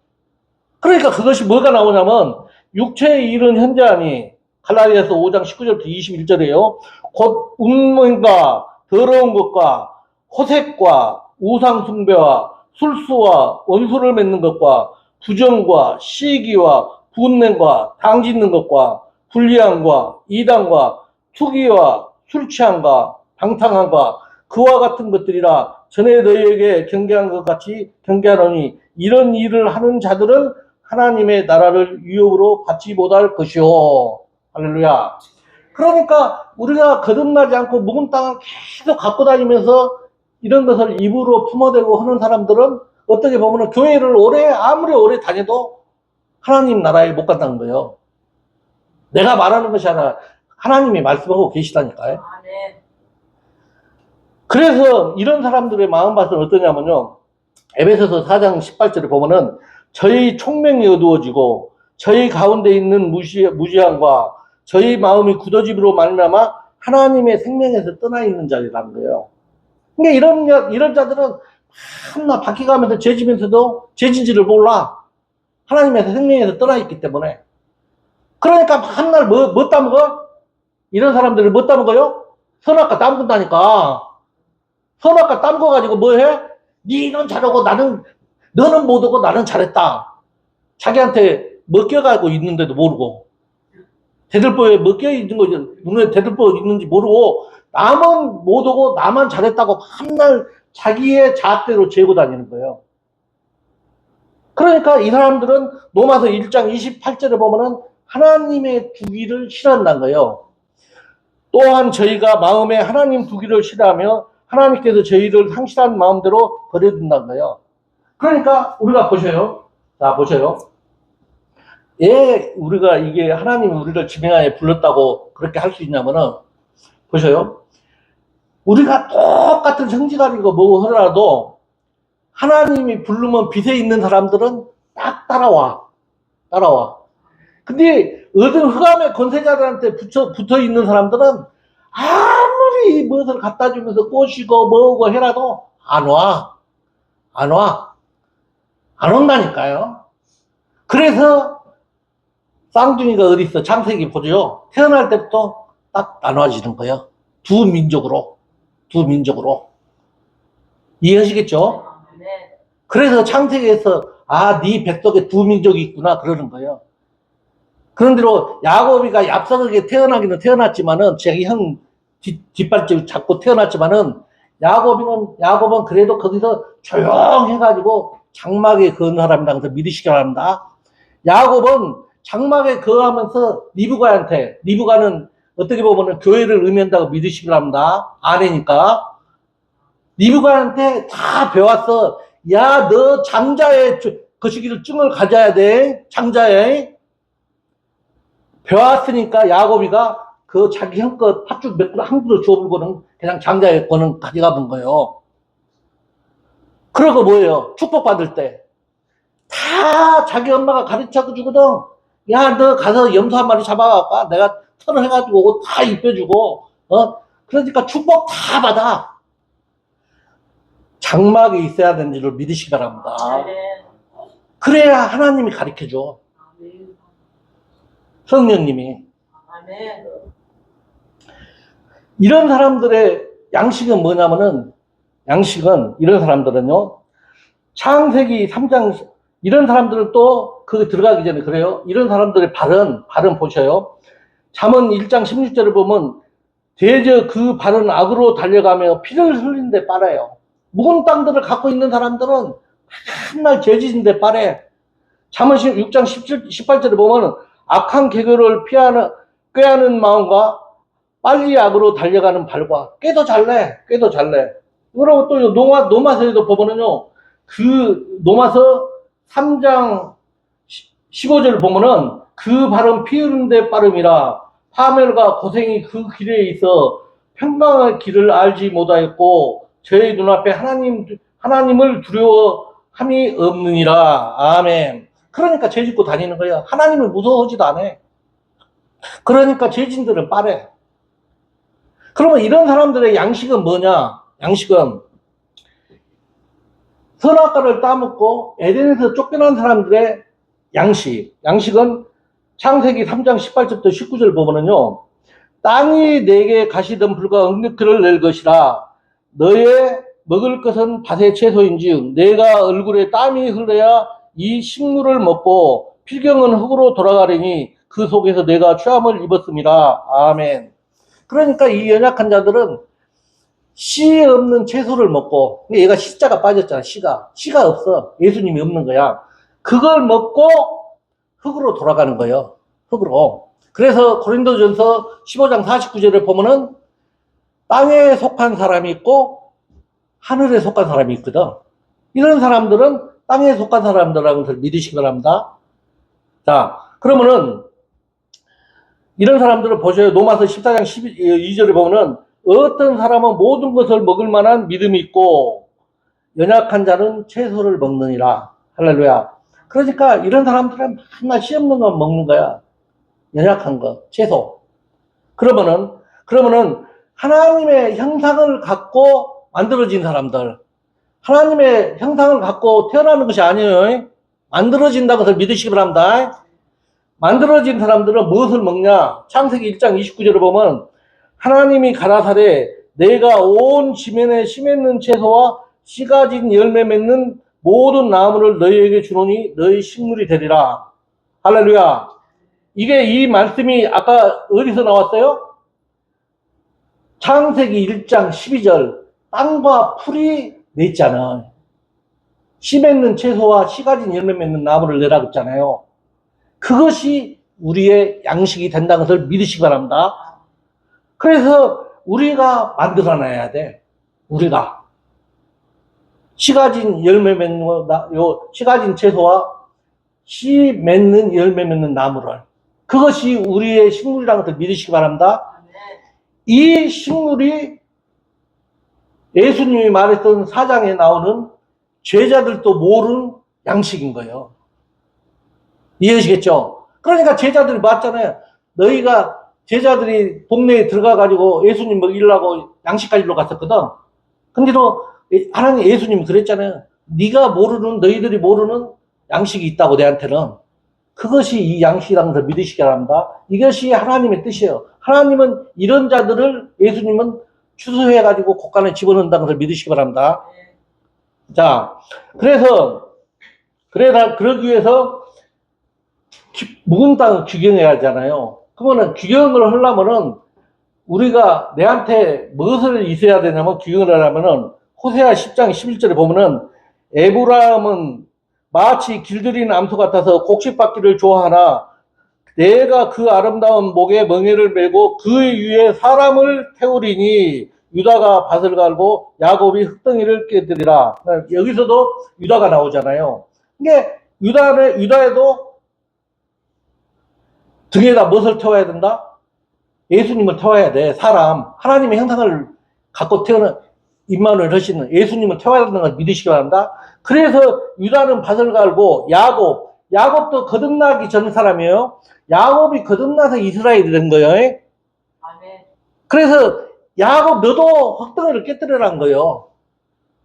그러니까 그것이 뭐가 나오냐면, 육체의 일은 현재하니, 갈라디아서 5장 19절부터 21절이에요. 곧 운명과 더러운 것과 호색과 우상숭배와 술수와 원수를 맺는 것과 부정과 시기와 분냄과 당짓는 것과 불리함과 이단과 투기와 술취함과 방탕함과 그와 같은 것들이라 전에 너희에게 경계한 것 같이 경계하노니 이런 일을 하는 자들은 하나님의 나라를 유업으로 받지 못할 것이요. 할렐루야. 그러니까 우리가 거듭나지 않고 묵은 땅을 계속 갖고 다니면서 이런 것을 입으로 품어대고 하는 사람들은 어떻게 보면 교회를 아무리 오래 다녀도 하나님 나라에 못 간다는 거예요. 내가 말하는 것이 아니라 하나님이 말씀하고 계시다니까요. 아멘. 그래서 이런 사람들의 마음밭은 어떠냐면요. 에베소서 4장 18절에 보면은 저희 총명이 어두워지고 저희 가운데 있는 무지함과 저희 마음이 굳어짐으로 말미암아 하나님의 생명에서 떠나 있는 자리라는 거예요. 그러니까 이런 자들은 맨날 바뀌어가면서 죄지면서도 죄진지를 몰라. 하나님의 생명에서 떠나 있기 때문에. 그러니까 맨날 뭐 따먹어? 이런 사람들을 뭐 따먹어요? 선악과 따먹는다니까. 선악과 따먹어가지고 뭐 해? 니는 잘하고 너는 못하고 나는 잘했다. 자기한테 먹혀가고 있는데도 모르고. 대들보에 먹혀 있는 거지. 눈에 대들보 있는지 모르고 남은 못하고 나만 잘했다고 맨날 자기의 자학대로 재고 다니는 거예요. 그러니까 이 사람들은 로마서 1장 28절에 보면은 하나님의 두기를 싫어한다는 거예요. 또한 저희가 마음에 하나님 두기를 싫어하며 하나님께서 저희를 상실한 마음대로 버려둔다는 거예요. 그러니까 우리가 보셔요. 자, 보셔요. 왜 우리가 이게 하나님이 우리를 지명하에 불렀다고 그렇게 할 수 있냐면은 보셔요. 우리가 똑같은 성지가리고 뭐고 하더라도 하나님이 부르면 빛에 있는 사람들은 딱 따라와. 근데 어떤 흑암의 권세자들한테 붙어 있는 사람들은 아무리 무엇을 갖다 주면서 꼬시고 뭐고 해라도 안 온다니까요. 그래서 쌍둥이가 어디 있어? 창세기 보죠. 태어날 때부터 딱 나눠지는 거예요. 두 민족으로. 이해하시겠죠? 네. 그래서 창세기에서 네 뱃속에 두 민족이 있구나 그러는 거예요. 그런대로 야곱이가 얍삭하게 태어나기는 태어났지만은 자기 형 뒷발집 잡고 태어났지만은 야곱은 그래도 거기서 조용해가지고 장막에 거한 사람이다. 그래서 믿으시기 바랍니다. 야곱은 장막에 거하면서 리브가는 어떻게 보면 교회를 의미한다고 믿으시기 바랍니다. 아내니까. 리브가한테 다 배웠어. 야, 너 장자의 거시기를 증을 가져야 돼. 장자에. 배웠으니까 야곱이가 그 자기 형껏 팥죽 몇 그릇 한 그릇 줘보고는 그냥 장자의 거는 가져가 본 거예요. 그러고 뭐예요? 축복받을 때. 다 자기 엄마가 가르쳐 주거든. 야, 너 가서 염소 한 마리 잡아갈까? 내가 털을 해가지고 옷 다 입혀주고, 그러니까 축복 다 받아. 장막에 있어야 되는 줄을 믿으시기 바랍니다. 네. 그래야 하나님이 가르쳐 줘. 아멘. 성령님이. 아멘. 이런 사람들의 양식은 뭐냐면은, 이런 사람들은요, 창세기 3장, 이런 사람들은 또, 거기 들어가기 전에 그래요. 이런 사람들의 발은 보셔요. 잠언 1장 16절을 보면, 대저 그 발은 악으로 달려가며 피를 흘리는데 빨아요. 묵은 땅들을 갖고 있는 사람들은 맨날 죄짓는데 빨해. 잠언 6장 18절에 보면, 악한 계교를 꾀하는 마음과 빨리 악으로 달려가는 발과 꾀도 잘내. 그리고 또 노마서에도 보면은요, 그 노마서 3장 15절 보면은 그 발은 피 흐르는 데 빠름이라 파멸과 고생이 그 길에 있어 평강의 길을 알지 못하였고 저희 눈앞에 하나님을 두려워함이 없느니라. 아멘. 그러니까 죄 짓고 다니는 거예요. 하나님을 무서워하지도 않아. 그러니까 죄진들은 빠래. 그러면 이런 사람들의 양식은 뭐냐? 양식은 선악과를 따먹고 에덴에서 쫓겨난 사람들의 양식은 창세기 3장 18절부터 19절 보면은요, 땅이 내게 가시던 불과 엉겅퀴를 낼 것이라. 너의 먹을 것은 밭의 채소인즉 내가 얼굴에 땀이 흘러야 이 식물을 먹고 필경은 흙으로 돌아가리니 그 속에서 내가 취함을 입었음이라. 아멘. 그러니까 이 연약한 자들은 씨 없는 채소를 먹고, 얘가 씨자가 빠졌잖아. 씨가 없어. 예수님이 없는 거야. 그걸 먹고 흙으로 돌아가는 거예요. 흙으로. 그래서 고린도전서 15장 49절에 보면은 땅에 속한 사람이 있고 하늘에 속한 사람이 있거든. 이런 사람들은 땅에 속한 사람들이라는 것을 믿으시기 바랍니다. 자, 그러면은 이런 사람들을 보셔요. 로마서 14장 12절에 보면은 어떤 사람은 모든 것을 먹을 만한 믿음이 있고 연약한 자는 채소를 먹느니라. 할렐루야. 그러니까 이런 사람들은 맨날 씨 없는 거 먹는 거야. 연약한 거, 채소. 그러면은 하나님의 형상을 갖고 만들어진 사람들, 하나님의 형상을 갖고 태어나는 것이 아니에요. 만들어진다는 것을 믿으시기 바랍니다. 만들어진 사람들은 무엇을 먹냐? 창세기 1장 29절을 보면 하나님이 가라사대 내가 온 지면에 씨 맺는 채소와 씨 가진 열매 맺는 모든 나무를 너희에게 주노니 너희 식물이 되리라. 할렐루야. 이게 이 말씀이 아까 어디서 나왔어요? 창세기 1장 12절 땅과 풀이 냈잖아. 씨 맺는 채소와 씨 가진 열매 맺는 나무를 내라고 했잖아요. 그것이 우리의 양식이 된다는 것을 믿으시기 바랍니다. 그래서 우리가 만들어놔야 돼. 우리가 씨 가진 열매 맺는 씨 가진 채소와 씨 맺는 열매 맺는 나무를, 그것이 우리의 식물이라는 것을 믿으시기 바랍니다. 이 식물이 예수님이 말했던 4장에 나오는 제자들도 모르는 양식인 거예요. 이해하시겠죠? 그러니까 제자들이 맞잖아요. 너희가 제자들이 동네에 들어가가지고 예수님 먹이려고 양식 가지러 갔었거든. 근데도 하나님 예수님이 그랬잖아요. 네가 모르는, 너희들이 모르는 양식이 있다고 내한테는. 그것이 이 양식이라는 걸 믿으시기 바랍니다. 이것이 하나님의 뜻이에요. 하나님은 이런 자들을 예수님은 추수해가지고 곳간에 집어넣는다는 걸 믿으시기 바랍니다. 자, 그러기 위해서 묵은 땅을 규경해야 하잖아요. 그러면은 규경을 하려면은 우리가 내한테 무엇을 있어야 되냐면, 규경을 하려면은 호세아 10장 11절에 보면은 에브라임은 마치 길들인 암소 같아서 곡식받기를 좋아하나 내가 그 아름다운 목에 멍에를 메고 그 위에 사람을 태우리니 유다가 밭을 갈고 야곱이 흙덩이를 깨뜨리라. 여기서도 유다가 나오잖아요. 이게 유다에도 등에다 무엇을 태워야 된다? 예수님을 태워야 돼. 사람, 하나님의 형상을 갖고 태어난 임마누엘 하시는 예수님을 태워야 된다는 걸 믿으시기 바랍니다. 그래서 유다는 밭을 갈고 야곱도 거듭나기 전 사람이에요. 야곱이 거듭나서 이스라엘이 된 거예요. 아멘. 그래서 야곱 너도 흙덩이를 깨뜨리라는 거예요.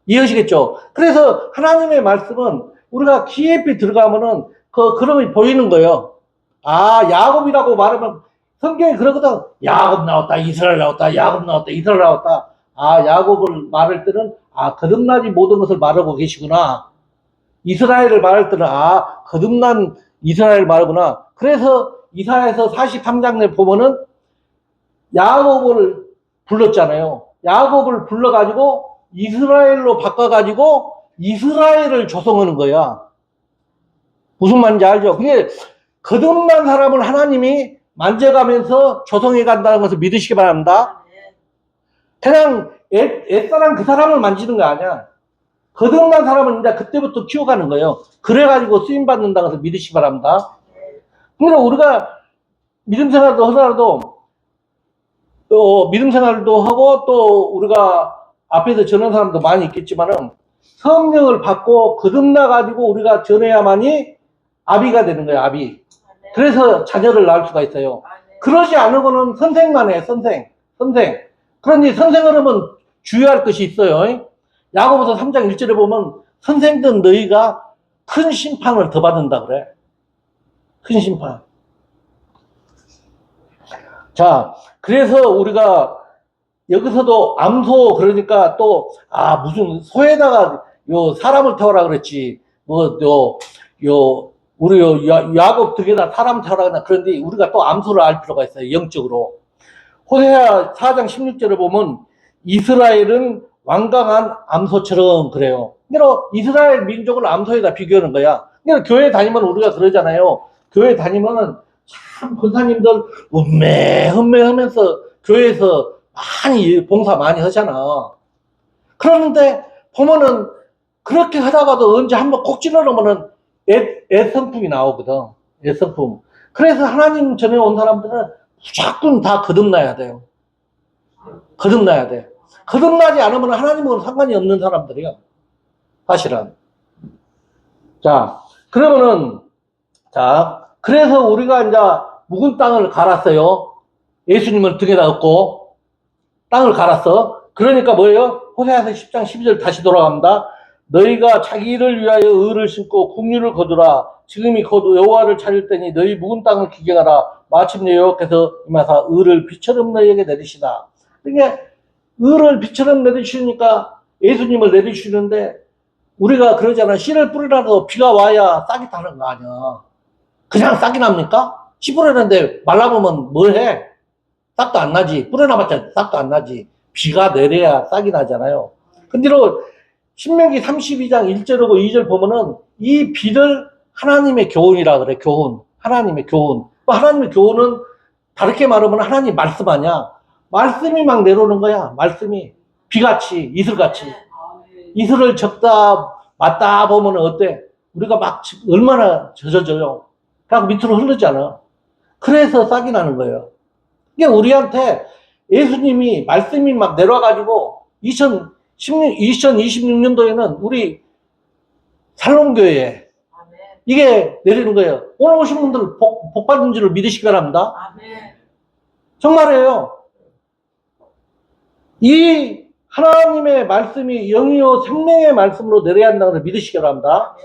이해하시겠죠? 그래서 하나님의 말씀은 우리가 깊이 들어가면은 그름이 보이는 거예요. 아, 야곱이라고 말하면 성경에 그러거든. 야곱 나왔다, 이스라엘 나왔다, 야곱 나왔다, 이스라엘 나왔다. 아, 야곱을 말할 때는 거듭나지 모든 것을 말하고 계시구나. 이스라엘을 말할 때는 거듭난 이스라엘 말하구나. 그래서 이사야서 43장에 보면은 야곱을 불렀잖아요. 야곱을 불러가지고 이스라엘로 바꿔가지고 이스라엘을 조성하는 거야. 무슨 말인지 알죠? 그게 거듭난 사람을 하나님이 만져가면서 조성해 간다는 것을 믿으시기 바랍니다. 그냥 옛사람 그 사람을 만지는 거 아니야. 거듭난 사람은 이제 그때부터 키워가는 거예요. 그래가지고 쓰임받는다는 것을 믿으시기 바랍니다. 그러니까 우리가 믿음 생활도 하더라도 믿음 생활도 하고 또 우리가 앞에서 전한 사람도 많이 있겠지만은 성령을 받고 거듭나가지고 우리가 전해야만이 아비가 되는 거예요. 아비. 그래서 자녀를 낳을 수가 있어요. 그러지 않으고는 선생만 해. 선생. 그런데 선생으로는 주의할 것이 있어요. 야고보서 3장 1절에 보면 선생된 너희가 큰 심판을 더 받는다 그래. 큰 심판. 자, 그래서 우리가 여기서도 암소, 그러니까 또, 무슨 소에다가 요 사람을 태워라 그랬지. 우리 야곱 덕에다 사람 태워라 그랬나. 그런데 우리가 또 암소를 알 필요가 있어요. 영적으로. 호세아 4장 16절에 보면 이스라엘은 완강한 암소처럼 그래요. 그러니까 이스라엘 민족을 암소에다 비교하는 거야. 그러니까 교회 다니면 우리가 그러잖아요. 교회 다니면은 참 권사님들 음메 하면서 교회에서 많이 봉사 많이 하잖아. 그러는데 보면은 그렇게 하다가도 언제 한번 콕 찔러놓으면은 애성품이 나오거든. 애성품. 그래서 하나님 전에 온 사람들은 무조건 다 거듭나야 돼요. 거듭나야 돼. 거듭나지 않으면 하나님하고는 상관이 없는 사람들이야. 사실은. 자, 그러면은, 그래서 우리가 이제 묵은 땅을 갈았어요. 예수님을 등에다 얻고, 땅을 갈았어. 그러니까 뭐예요? 호세아서 10장 12절 다시 돌아갑니다. 너희가 자기를 위하여 의를 심고 국류를 거두라. 지금이 곧 여호와를 찾을 때니 너희 묵은 땅을 기경하라. 마침내 여호와께서 임하사 의를 비처럼 너희에게 내리시다. 그러니까 의를 비처럼 내리시니까 예수님을 내리시는데 우리가 그러잖아. 씨를 뿌리라도 비가 와야 싹이 타는 거 아니야. 그냥 싹이 납니까? 씨 뿌리는데 말라보면 뭘 해? 싹도 안 나지. 뿌려놔봤자 싹도 안 나지. 비가 내려야 싹이 나잖아요. 근데 신명기 32장 1절하고 2절 보면은 이 비를 하나님의 교훈이라 그래. 교훈. 하나님의 교훈. 하나님의 교훈은 다르게 말하면 하나님 말씀 아니야. 말씀이 막 내려오는 거야. 말씀이. 비같이, 이슬같이. 이슬을 적다, 맞다 보면 어때? 우리가 막 얼마나 젖어져요. 그냥 밑으로 흐르잖아. 그래서 싹이 나는 거예요. 이게 우리한테 예수님이 말씀이 막 내려와가지고 2026년도에는 우리 살롬교회에 이게 내리는 거예요. 오늘 오신 분들 복 받은 줄을 믿으시기 바랍니다. 정말이에요. 이 하나님의 말씀이 영이요 생명의 말씀으로 내려야 한다는 걸 믿으시기 바랍니다.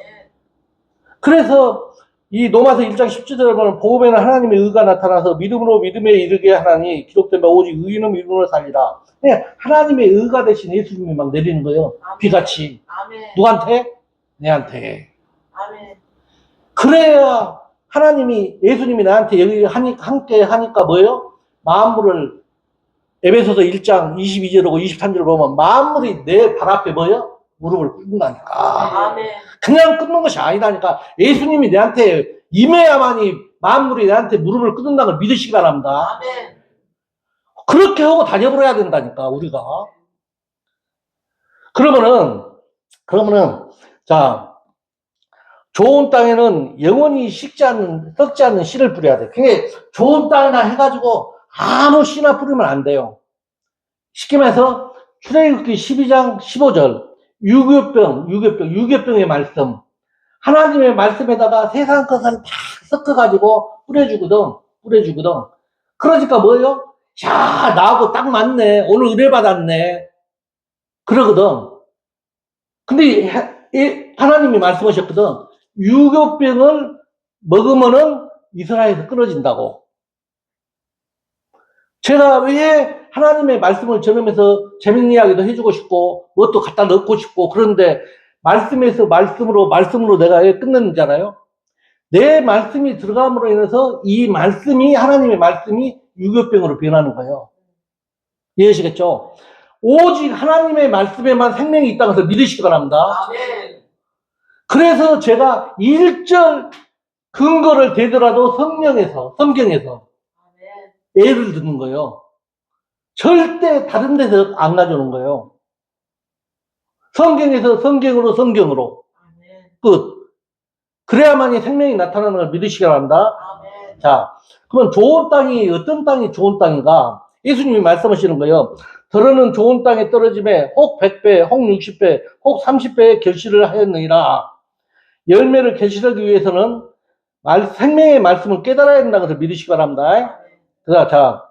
그래서 이 로마서 1장 10절에 보면 복음에는 하나님의 의가 나타나서 믿음으로 믿음에 이르게 하나니 기록된 바 오직 의인은 믿음으로 살리라. 그냥 하나님의 의가 되신 예수님이 막 내리는 거예요. 비같이. 누구한테? 내한테. 그래야 하나님이 예수님이 나한테 여기 함께 하니까 뭐예요? 만물을 에베소서 1장 22절하고 23절을 보면 만물이 내 발 앞에 뭐예요? 무릎을 꿇는다니까. 그냥 꿇는 것이 아니다니까. 예수님이 내한테 임해야만이 만물이 내한테 무릎을 꿇는다는 걸 믿으시기 바랍니다. 그렇게 하고 다녀버려야 된다니까, 우리가. 그러면은, 자, 좋은 땅에는 영원히 썩지 않는 씨를 뿌려야 돼. 그게 좋은 땅이나 해가지고 아무 씨나 뿌리면 안 돼요. 쉽게 말해서 출애굽기 12장 15절 유교병의 말씀. 하나님의 말씀에다가 세상 것을 다 섞어가지고 뿌려주거든. 그러니까 뭐예요? 야, 나하고 딱 맞네. 오늘 은혜 받았네. 그러거든. 근데 하나님이 말씀하셨거든. 유교병을 먹으면은 이스라엘에서 끊어진다고. 제가 왜 하나님의 말씀을 전하면서 재밌는 이야기도 해주고 싶고, 뭣도 갖다 넣고 싶고, 그런데 말씀에서 말씀으로 내가 끝냈잖아요. 내 말씀이 들어감으로 인해서 이 말씀이, 하나님의 말씀이 유교병으로 변하는 거예요. 이해하시겠죠? 오직 하나님의 말씀에만 생명이 있다는 것을 믿으시기 바랍니다. 그래서 제가 1절 근거를 대더라도 성경에서 예를 듣는 거예요. 절대 다른 데서 안 가져오는 거예요. 성경에서 성경으로 끝. 그래야만이 생명이 나타나는 걸 믿으시기 바랍니다. 자, 그러면 좋은 땅이 어떤 땅이 좋은 땅인가? 예수님이 말씀하시는 거예요. 더러는 좋은 땅에 떨어짐에 혹 100배, 혹 60배, 혹 30배의 결실을 하였느니라. 열매를 결실하기 위해서는 생명의 말씀을 깨달아야 된다는 것을 믿으시기 바랍니다. 자,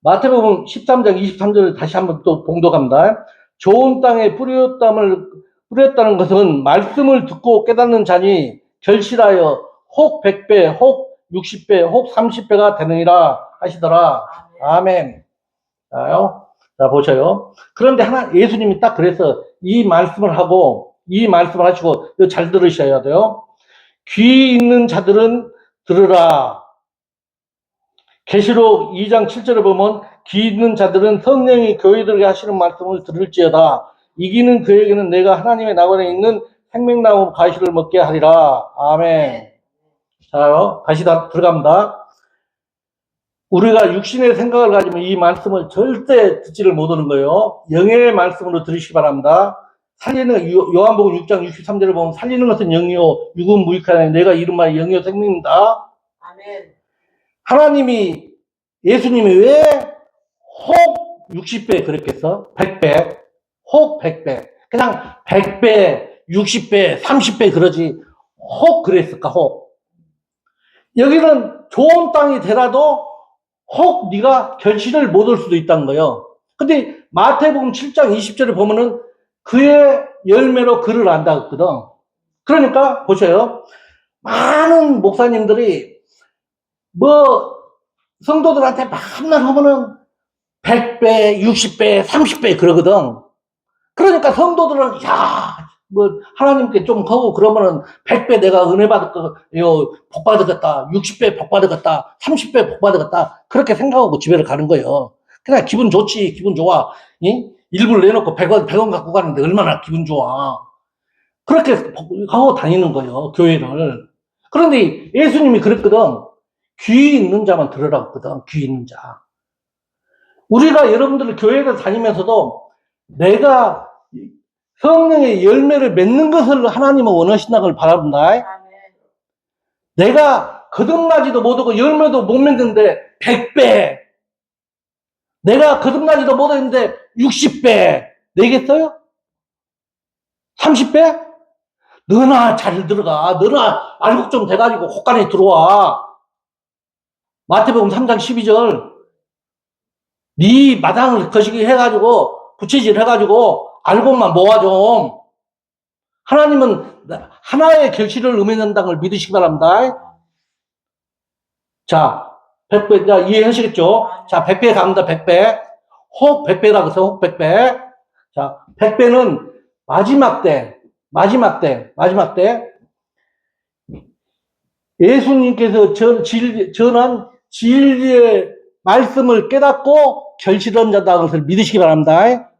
마태복음 13장 23절을 다시 한번 또 봉독합니다. 좋은 땅에 뿌렸다는 것은 말씀을 듣고 깨닫는 자니 결실하여 혹 100배, 혹 60배, 혹 30배가 되느니라 하시더라. 아멘. 자, 보셔요. 그런데 예수님이 딱 그래서 이 말씀을 하시고, 이거 잘 들으셔야 돼요. 귀 있는 자들은 들으라. 계시록 2장 7절에 보면 귀 있는 자들은 성령이 교회들에게 하시는 말씀을 들을지어다. 이기는 그에게는 내가 하나님의 나원에 있는 생명나무 가시를 먹게 하리라. 아멘. 자요, 다시 들어갑니다. 우리가 육신의 생각을 가지면 이 말씀을 절대 듣지를 못하는 거예요. 영의 말씀으로 들으시기 바랍니다. 요한복음 6장 63절을 보면 살리는 것은 영이요 육은 무익하니 내가 이름하여 영이요 생명입니다. 아멘. 하나님이 예수님이 왜 혹 60배 그랬겠어? 100배, 혹 100배. 그냥 100배, 60배, 30배 그러지. 혹 그랬을까? 혹. 여기는 좋은 땅이 되라도 혹 네가 결실을 못 얻을 수도 있다는 거예요. 근데 마태복음 7장 20절에 보면은 그의 열매로 그를 안다 했거든. 그러니까 보세요. 많은 목사님들이 성도들한테 맨날 하면은 100배, 60배, 30배 그러거든. 그러니까 성도들은 하나님께 좀 하고 그러면은 100배 내가 은혜 받을 복 받으겠다. 60배 복 받으겠다. 30배 복 받으겠다. 그렇게 생각하고 집에를 가는 거예요. 그냥 기분 좋지. 기분 좋아. 일부를 내놓고 100원 갖고 가는데 얼마나 기분 좋아. 그렇게 하고 다니는 거예요. 교회를. 그런데 예수님이 그랬거든. 귀 있는 자만 들으라고 했거든. 귀 있는 자. 우리가 여러분들 교회를 다니면서도 내가 성령의 열매를 맺는 것을 하나님은 원하신다는 걸 바랍니다. 내가 거듭나지도 못하고 열매도 못 맺는데 100배. 내가 거듭나지도 못했는데 60배. 내겠어요? 30배? 너나 잘 들어가. 너나 알곡 좀 돼가지고 혹간에 들어와. 마태복음 3장 12절. 네 마당을 거시기 해가지고 부채질 해가지고 알곡만 모아 좀. 하나님은 하나의 결실을 맺는다는 걸 믿으시기 바랍니다. 자, 100배, 이해하시겠죠? 자, 100배 갑니다, 100배. 혹 100배라고 해서 혹 100배. 자, 100배는 마지막 때. 예수님께서 전한 진리의 말씀을 깨닫고 결실한 자다는 것을 믿으시기 바랍니다.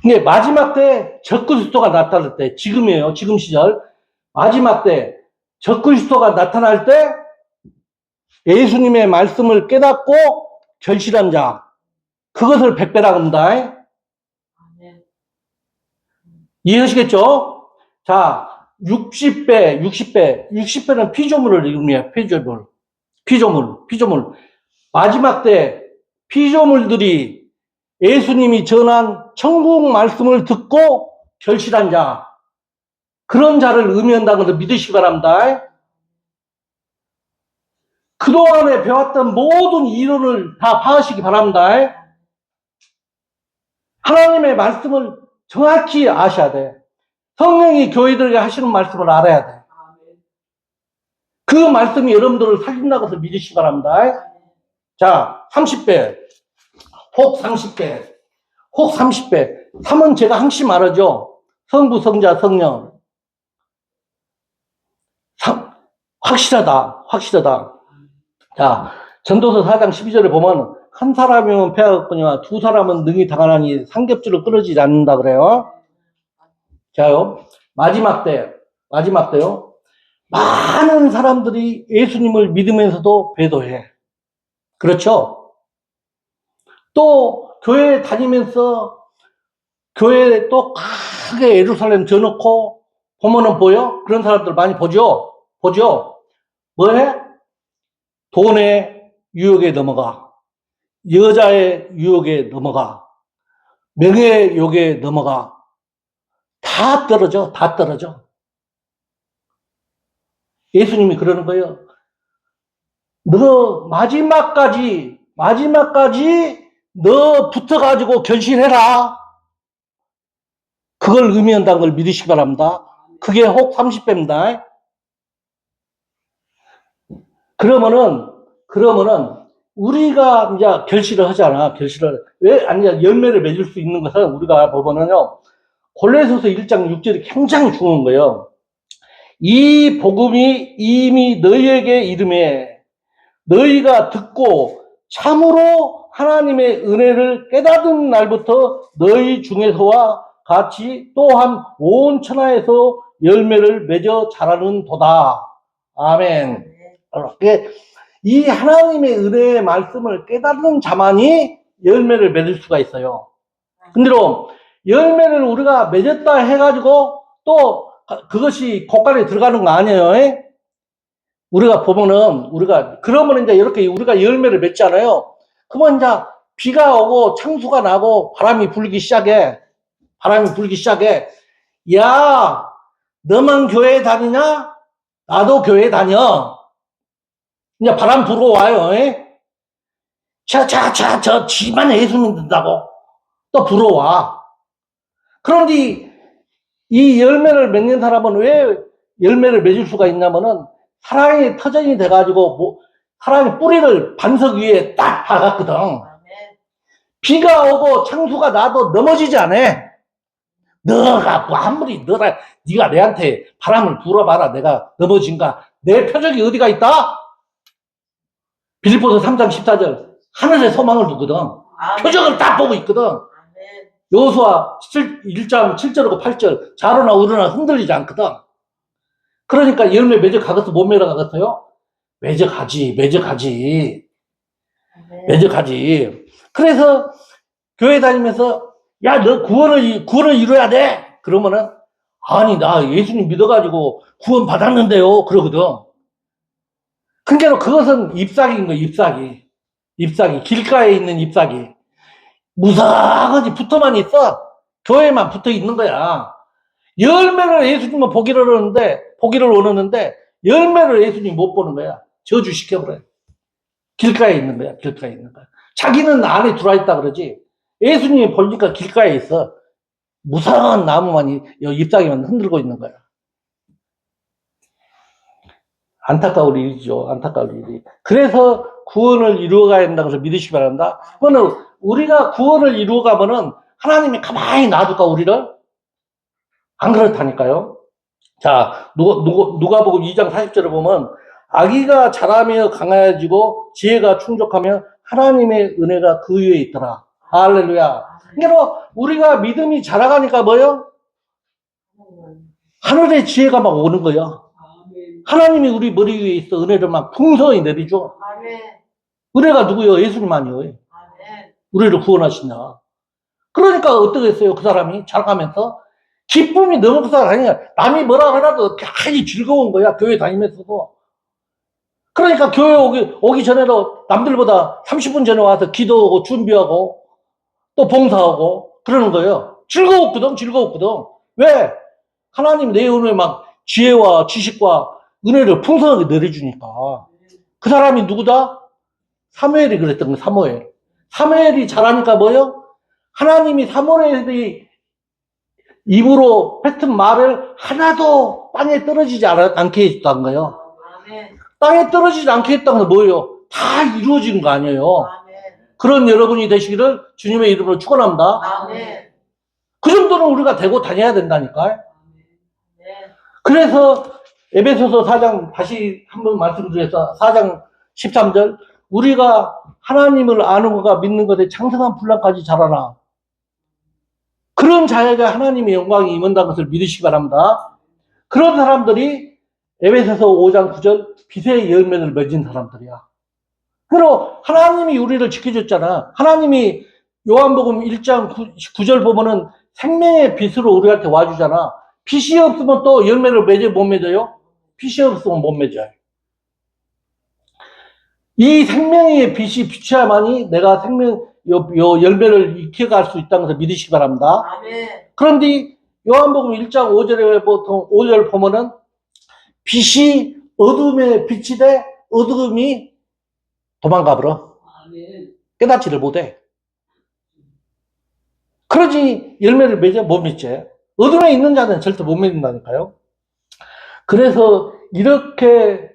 근데 마지막 때 적그리스도가 나타날 때, 지금이에요. 지금 시절. 마지막 때 적그리스도가 나타날 때 예수님의 말씀을 깨닫고 결실한 자, 그것을 100배라고 합니다. 이해하시겠죠? 자, 60배는 피조물을 의미해요. 피조물. 마지막 때 피조물들이 예수님이 전한 천국 말씀을 듣고 결실한 자, 그런 자를 의미한다는 것을 믿으시기 바랍니다. 그동안에 배웠던 모든 이론을 다 파하시기 바랍니다. 하나님의 말씀을 정확히 아셔야 돼. 성령이 교회들에게 하시는 말씀을 알아야 돼. 그 말씀이 여러분들을 살린다고 해서 믿으시기 바랍니다. 자, 30배. 혹 30배. 혹 30배. 3은 제가 항상 말하죠. 성부, 성자, 성령. 확실하다. 자, 전도서 4장 12절에 보면 한 사람이면 패가 없거니와 두 사람은 능히 당하나니 삼겹줄을 끊어지지 않는다 그래요. 자요, 마지막 때요. 많은 사람들이 예수님을 믿으면서도 배도해. 그렇죠? 또 교회 다니면서 교회에 또 크게 예루살렘 져놓고 보면은 보여? 그런 사람들 많이 보죠? 뭐해? 돈의 유혹에 넘어가. 여자의 유혹에 넘어가. 명예의 유혹에 넘어가. 다 떨어져. 예수님이 그러는 거예요. 너 마지막까지 마지막까지 너 붙어가지고 결실해라. 그걸 의미한다는 걸 믿으시기 바랍니다. 그게 혹 30배입니다. 그러면은 우리가 이제 결실을 하잖아. 왜 아니냐? 열매를 맺을 수 있는 것은 우리가 보면은요. 골로새서 1장 6절이 굉장히 중요한 거예요. 이 복음이 이미 너희에게 이르매 너희가 듣고 참으로 하나님의 은혜를 깨닫은 날부터 너희 중에서와 같이 또한 온 천하에서 열매를 맺어 자라는 도다. 아멘. 이 하나님의 은혜의 말씀을 깨닫는 자만이 열매를 맺을 수가 있어요. 근데로 열매를 우리가 맺었다 해가지고 또 그것이 곶간에 들어가는 거 아니에요? 우리가 보면은 그러면 이제 이렇게 우리가 열매를 맺잖아요. 그러면 이제 비가 오고 창수가 나고 바람이 불기 시작해. 야, 너만 교회에 다니냐? 나도 교회에 다녀. 이제 바람 불어와요. 저 지만 예수 믿는다고 또 불어와. 그런데 이 열매를 맺는 사람은 왜 열매를 맺을 수가 있냐면은 사랑의 터전이 돼가지고 사랑의 뿌리를 반석 위에 딱 박았거든. 비가 오고 창수가 나도 넘어지지 않아. 너가 아무리 네가 내한테 바람을 불어봐라. 내가 넘어진가? 내 표적이 어디가 있다? 빌립보서 3장 14절 하늘에 소망을 두거든. 표적을 딱 보고 있거든. 여호수아 1장 7절하고 8절 자로나 우러나 흔들리지 않거든. 그러니까 열매 맺어 가겠어? 못 맺어 가겠어요? 맺어 가지. 그래서 교회 다니면서 야, 너 구원을 이루어야 돼. 그러면은 아니 나 예수님 믿어가지고 구원 받았는데요. 그러거든. 그러니까 그것은 잎사귀인 거야. 잎사귀. 길가에 있는 잎사귀. 무사하게 붙어만 있어. 교회만 붙어 있는 거야. 열매를 예수님은 보기를 원하는데 열매를 예수님 못 보는 거야. 저주시켜버려요. 길가에 있는 거야. 자기는 안에 들어와 있다 그러지. 예수님이 보니까 길가에 있어. 무상한 나무만 잎사귀만 흔들고 있는 거야. 안타까운 일이죠. 그래서 구원을 이루어가야 된다고 해서 믿으시기 바랍니다. 그거는 우리가 구원을 이루어가면은 하나님이 가만히 놔둘까 우리를? 안 그렇다니까요. 자, 누가복음 2장 40절에 보면 아기가 자라며 강하여지고 지혜가 충족하며 하나님의 은혜가 그 위에 있더라. 할렐루야. 그러니까 우리가 믿음이 자라가니까 뭐요? 하늘의 지혜가 막 오는 거야. 하나님이 우리 머리 위에 있어 은혜를 막 풍성히 내리죠. 은혜가 누구요? 예수님만이요. 우리를 구원하시냐. 그러니까 어떻게 했어요? 그 사람이 자라가면서 기쁨이 너무 그 사람 아니야. 남이 뭐라 해도 굉장히 즐거운 거야. 교회 다니면서도. 그러니까 교회 오기 전에도 남들보다 30분 전에 와서 기도하고 준비하고 또 봉사하고 그러는 거예요. 즐거웠거든. 왜? 하나님 내 은혜 막 지혜와 지식과 은혜를 풍성하게 내려주니까. 그 사람이 누구다? 사무엘이 그랬던 거야. 사무엘이 잘하니까 뭐요? 하나님이 사무엘이 입으로 뱉은 말을 하나도 땅에 떨어지지 않게 했다는 거예요. 땅에 떨어지지 않게 했다는 건 뭐예요? 다 이루어진 거 아니에요. 그런 여러분이 되시기를 주님의 이름으로 축원합니다. 그 정도는 우리가 되고 다녀야 된다니까요. 그래서 에베소서 4장 다시 한번 말씀드려서 4장 13절 우리가 하나님을 아는 것과 믿는 것에 창성한 분량까지 자라나 그런 자에게 하나님의 영광이 임한다는 것을 믿으시기 바랍니다. 그런 사람들이 에베소서 5장 9절 빛의 열매를 맺은 사람들이야. 그리고 하나님이 우리를 지켜줬잖아. 하나님이 요한복음 1장 9절 보면은 생명의 빛으로 우리한테 와주잖아. 빛이 없으면 또 열매를 맺어 못 맺어요? 빛이 없으면 못 맺어요. 이 생명의 빛이 비춰야만이 내가 열매를 익혀갈 수 있다는 것을 믿으시기 바랍니다. 그런데 요한복음 1장 5절에 보통 5절 보면은 빛이 어둠에 빛이 돼 어둠이 도망가 버려. 깨닫지를 못해. 그러지 열매를 맺어 못 맺지. 어둠에 있는 자는 절대 못 맺는다니까요. 그래서 이렇게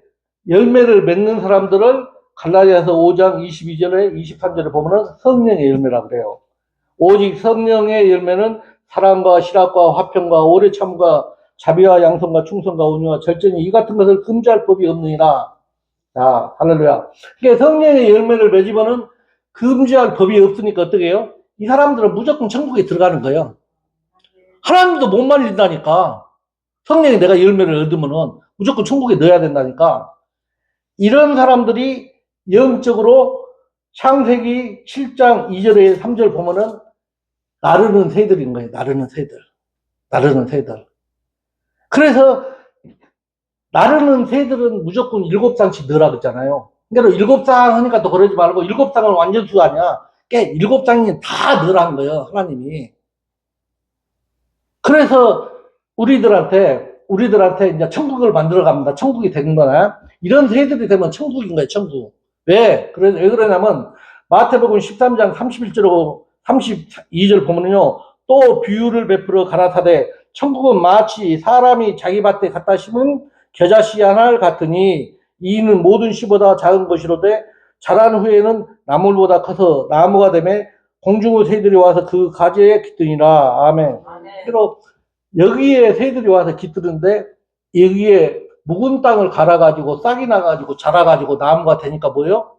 열매를 맺는 사람들을 갈라디아서 5장 22절에 23절에 보면은 성령의 열매라고 그래요. 오직 성령의 열매는 사랑과 실학과 화평과 오래 참과 자비와 양성과 충성과 온유와 절제니 이 같은 것을 금지할 법이 없느니라. 자, 할렐루야. 그러니까 성령의 열매를 맺으면은 금지할 법이 없으니까 어떻게 해요? 이 사람들은 무조건 천국에 들어가는 거예요. 하나님도 못 말린다니까. 성령이 내가 열매를 얻으면은 무조건 천국에 넣어야 된다니까. 이런 사람들이 영적으로 창세기 7장 2절에 3절 보면은 나르는 새들인 거예요. 나르는 새들. 나르는 새들. 그래서 나르는 새들은 무조건 7쌍씩 넣으라 그랬잖아요. 그러니까 7쌍 하니까 또 그러지 말고 7쌍은 완전수 아니야. 7쌍이 다 넣으라는 거예요. 하나님이. 그래서 우리들한테 이제 천국을 만들어 갑니다. 천국이 되는 거나 이런 새들이 되면 천국인 거예요. 천국. 왜 그러냐면 마태복음 13장 31절하고 32절 보면요. 또 비유를 베풀어 가라사대 천국은 마치 사람이 자기 밭에 갖다 심은 겨자씨 하나를 같으니 이는 모든 씨보다 작은 것이로되 자란 후에는 나물보다 커서 나무가 되매 공중의 새들이 와서 그 가지에 깃드니라. 아멘. 그리고 여기에 새들이 와서 깃드는데 여기에 묵은 땅을 갈아가지고 싹이 나가지고 자라가지고 나무가 되니까 뭐예요?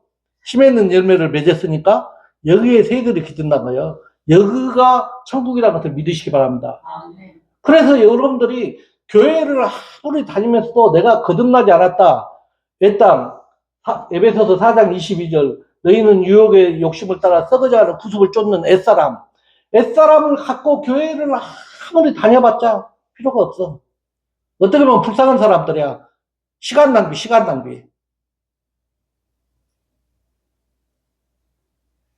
심했는 열매를 맺었으니까 여기에 새들이 깃든다는 거예요. 여기가 천국이라는 것을 믿으시기 바랍니다. 그래서 여러분들이 교회를 아무리 다니면서도 내가 거듭나지 않았다. 외땅 에베소서 4장 22절 너희는 유혹의 욕심을 따라 썩어져가는 구습을 쫓는 애사람을 갖고 교회를 아무리 다녀봤자 필요가 없어. 어떻게 보면 불쌍한 사람들이야. 시간 낭비.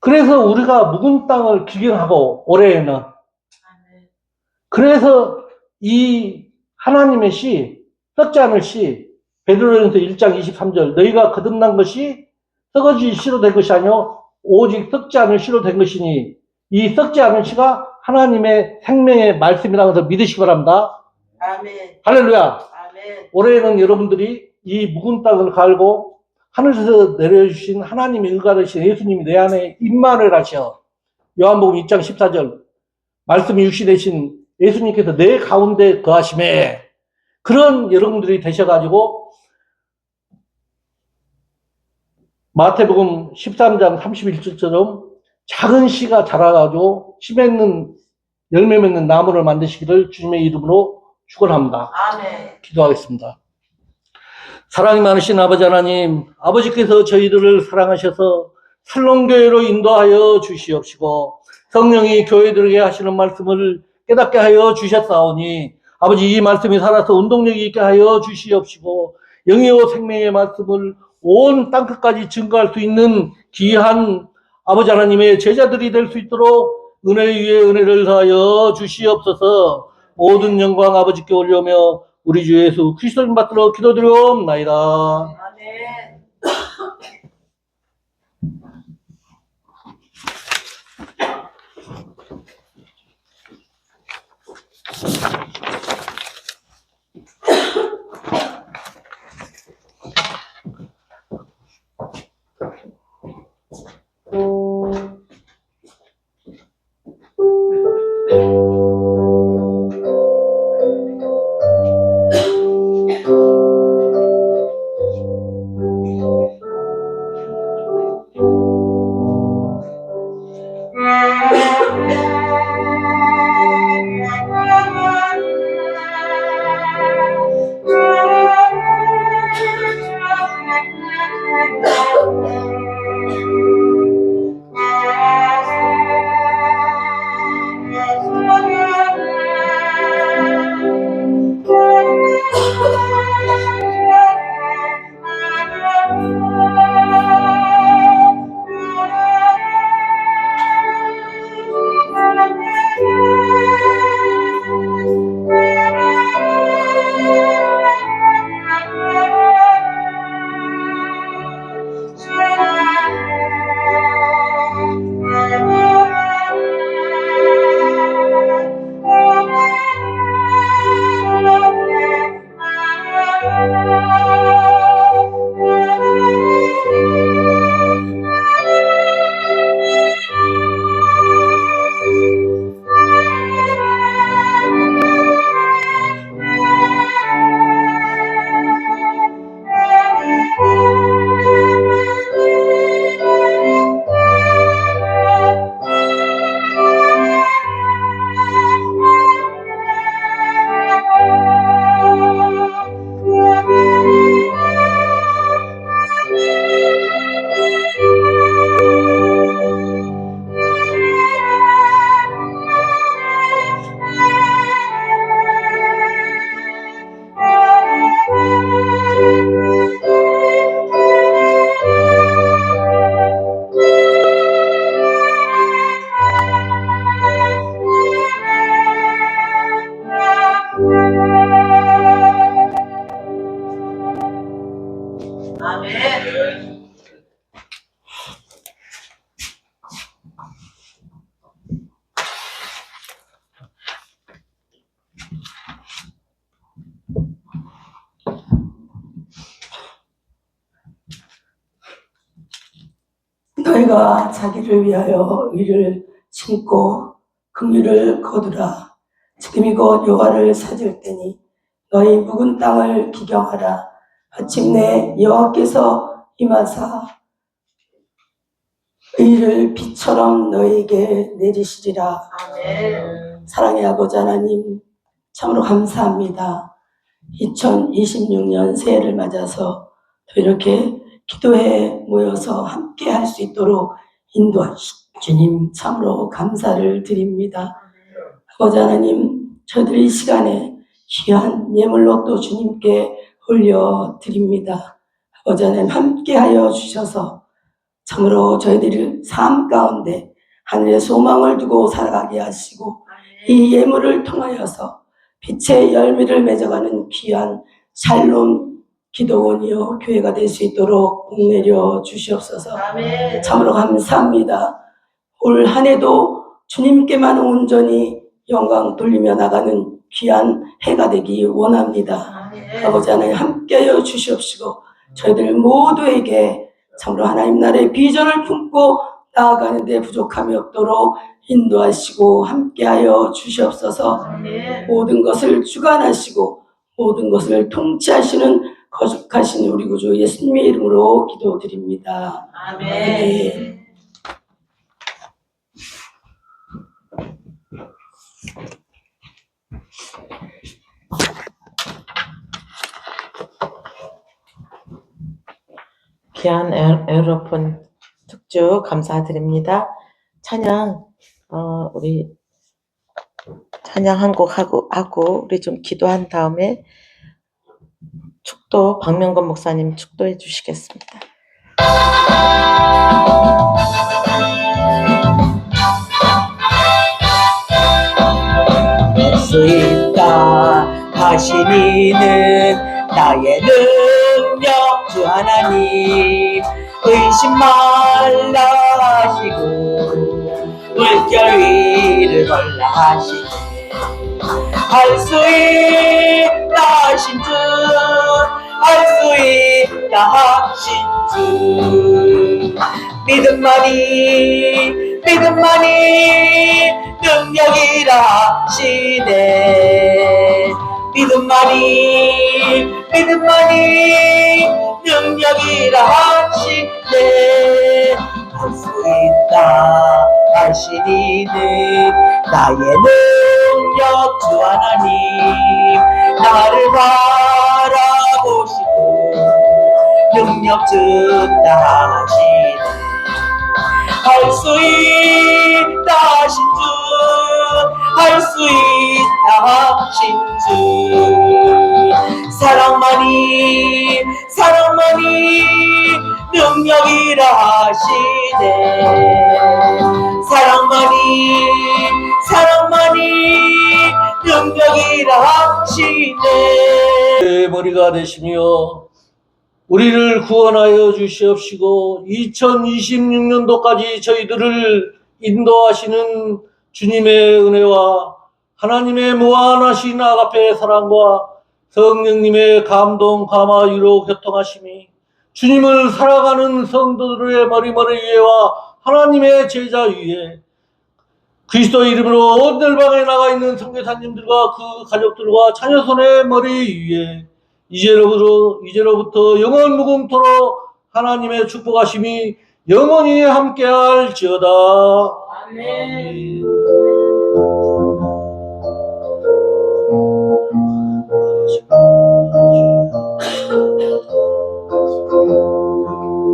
그래서 우리가 묵은 땅을 기경하고 올해에는 그래서 이 하나님의 씨 썩지 않을 씨 베드로전서 1장 23절 너희가 거듭난 것이 썩어질 씨로 된 것이 아니요 오직 썩지 않을 씨로 된 것이니 이 썩지 않을 씨가 하나님의 생명의 말씀이라는 것을 믿으시기 바랍니다. 아멘. 할렐루야. 아멘. 올해는 여러분들이 이 묵은 땅을 갈고 하늘에서 내려주신 하나님의 의가르신 예수님이 내 안에 임만을 하셔. 요한복음 2장 14절 말씀이 육시 되신 예수님께서 내 가운데 거하심에 그런 여러분들이 되셔가지고 마태복음 13장 31절처럼 작은 씨가 자라가지고 씨 맺는 열매 맺는 나무를 만드시기를 주님의 이름으로 축원합니다. 아멘. 기도하겠습니다. 사랑이 많으신 아버지 하나님, 아버지께서 저희들을 사랑하셔서 살롱교회로 인도하여 주시옵시고 성령이 교회들에게 하시는 말씀을 깨닫게 하여 주셨사오니 아버지 이 말씀이 살아서 운동력이 있게 하여 주시옵시고 영이요 생명의 말씀을 온 땅끝까지 증거할 수 있는 귀한 아버지 하나님의 제자들이 될 수 있도록 은혜 위에 은혜를 더하여 주시옵소서. 모든 영광 아버지께 올려오며 우리 주 예수 그리스도님 받들어 기도드리옵나이다. 아멘. 너희가 자기를 위하여 의를 심고 긍휼을 거두라. 지금이 곧 여호와를 찾을 때니 너희 묵은 땅을 기경하라. 마침내 여호와께서 임하사 의를 비처럼 너희에게 내리시리라. 아멘. 사랑의 아버지 하나님, 참으로 감사합니다. 2026년 새해를 맞아서 또 이렇게 기도회에 모여서 함께 할 수 있도록 인도하신 주님 참으로 감사를 드립니다. 아버지 하나님, 저희들 이 시간에 귀한 예물로 또 주님께 올려드립니다. 아버지 하나님 함께 하여 주셔서 참으로 저희들이 삶 가운데 하늘의 소망을 두고 살아가게 하시고 이 예물을 통하여서 빛의 열매를 맺어가는 귀한 샬롬 기도원이요 교회가 될 수 있도록 복 내려 주시옵소서. 아멘. 참으로 감사합니다. 올 한 해도 주님께만 온전히 영광 돌리며 나가는 귀한 해가 되기 원합니다. 아멘. 아버지 하나님 함께하여 주시옵시고 저희들 모두에게 참으로 하나님 나라의 비전을 품고 나아가는 데 부족함이 없도록 인도하시고 함께하여 주시옵소서. 아멘. 모든 것을 주관하시고 모든 것을 통치하시는 거룩하신 우리 구주 예수님의 이름으로 기도드립니다. 아멘. 귀한 에어로폰 특주 감사드립니다. 찬양, 우리 찬양 한 곡 하고 우리 좀 기도한 다음에 축도, 박명건 목사님 축도해 주시겠습니다. 할 수 있다 하신 이는 나의 능력 주 하나님 의심 말라 하시고 물결 위를 걸라 하시네 할 수 있다 하신 주 할 수 있다 하신 주 믿음만이 능력이라 하시네 믿음만이 능력이라 하시네 할 수 있다 하시니는 나의 능력 주 하나님 나를 바라보시고 능력 주다 하시네 할 수 있다 하신 주 할 수 있다 하신 주 사랑만이 능력이라 하시네 사랑만이 능력이라 하시네 머리가 되시며 우리를 구원하여 주시옵시고 2026년도까지 저희들을 인도하시는 주님의 은혜와 하나님의 무한하신 아가페의 사랑과 성령님의 감동, 감화, 위로, 교통하심이 주님을 살아가는 성도들의 머리머리 위에와 하나님의 제자 위에 그리스도 이름으로 온 열방에 나가 있는 선교사님들과 그 가족들과 자녀 손의 머리 위에 이제로부터 영원 무궁토록 하나님의 축복하심이 영원히 함께할지어다. 아멘.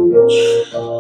아멘.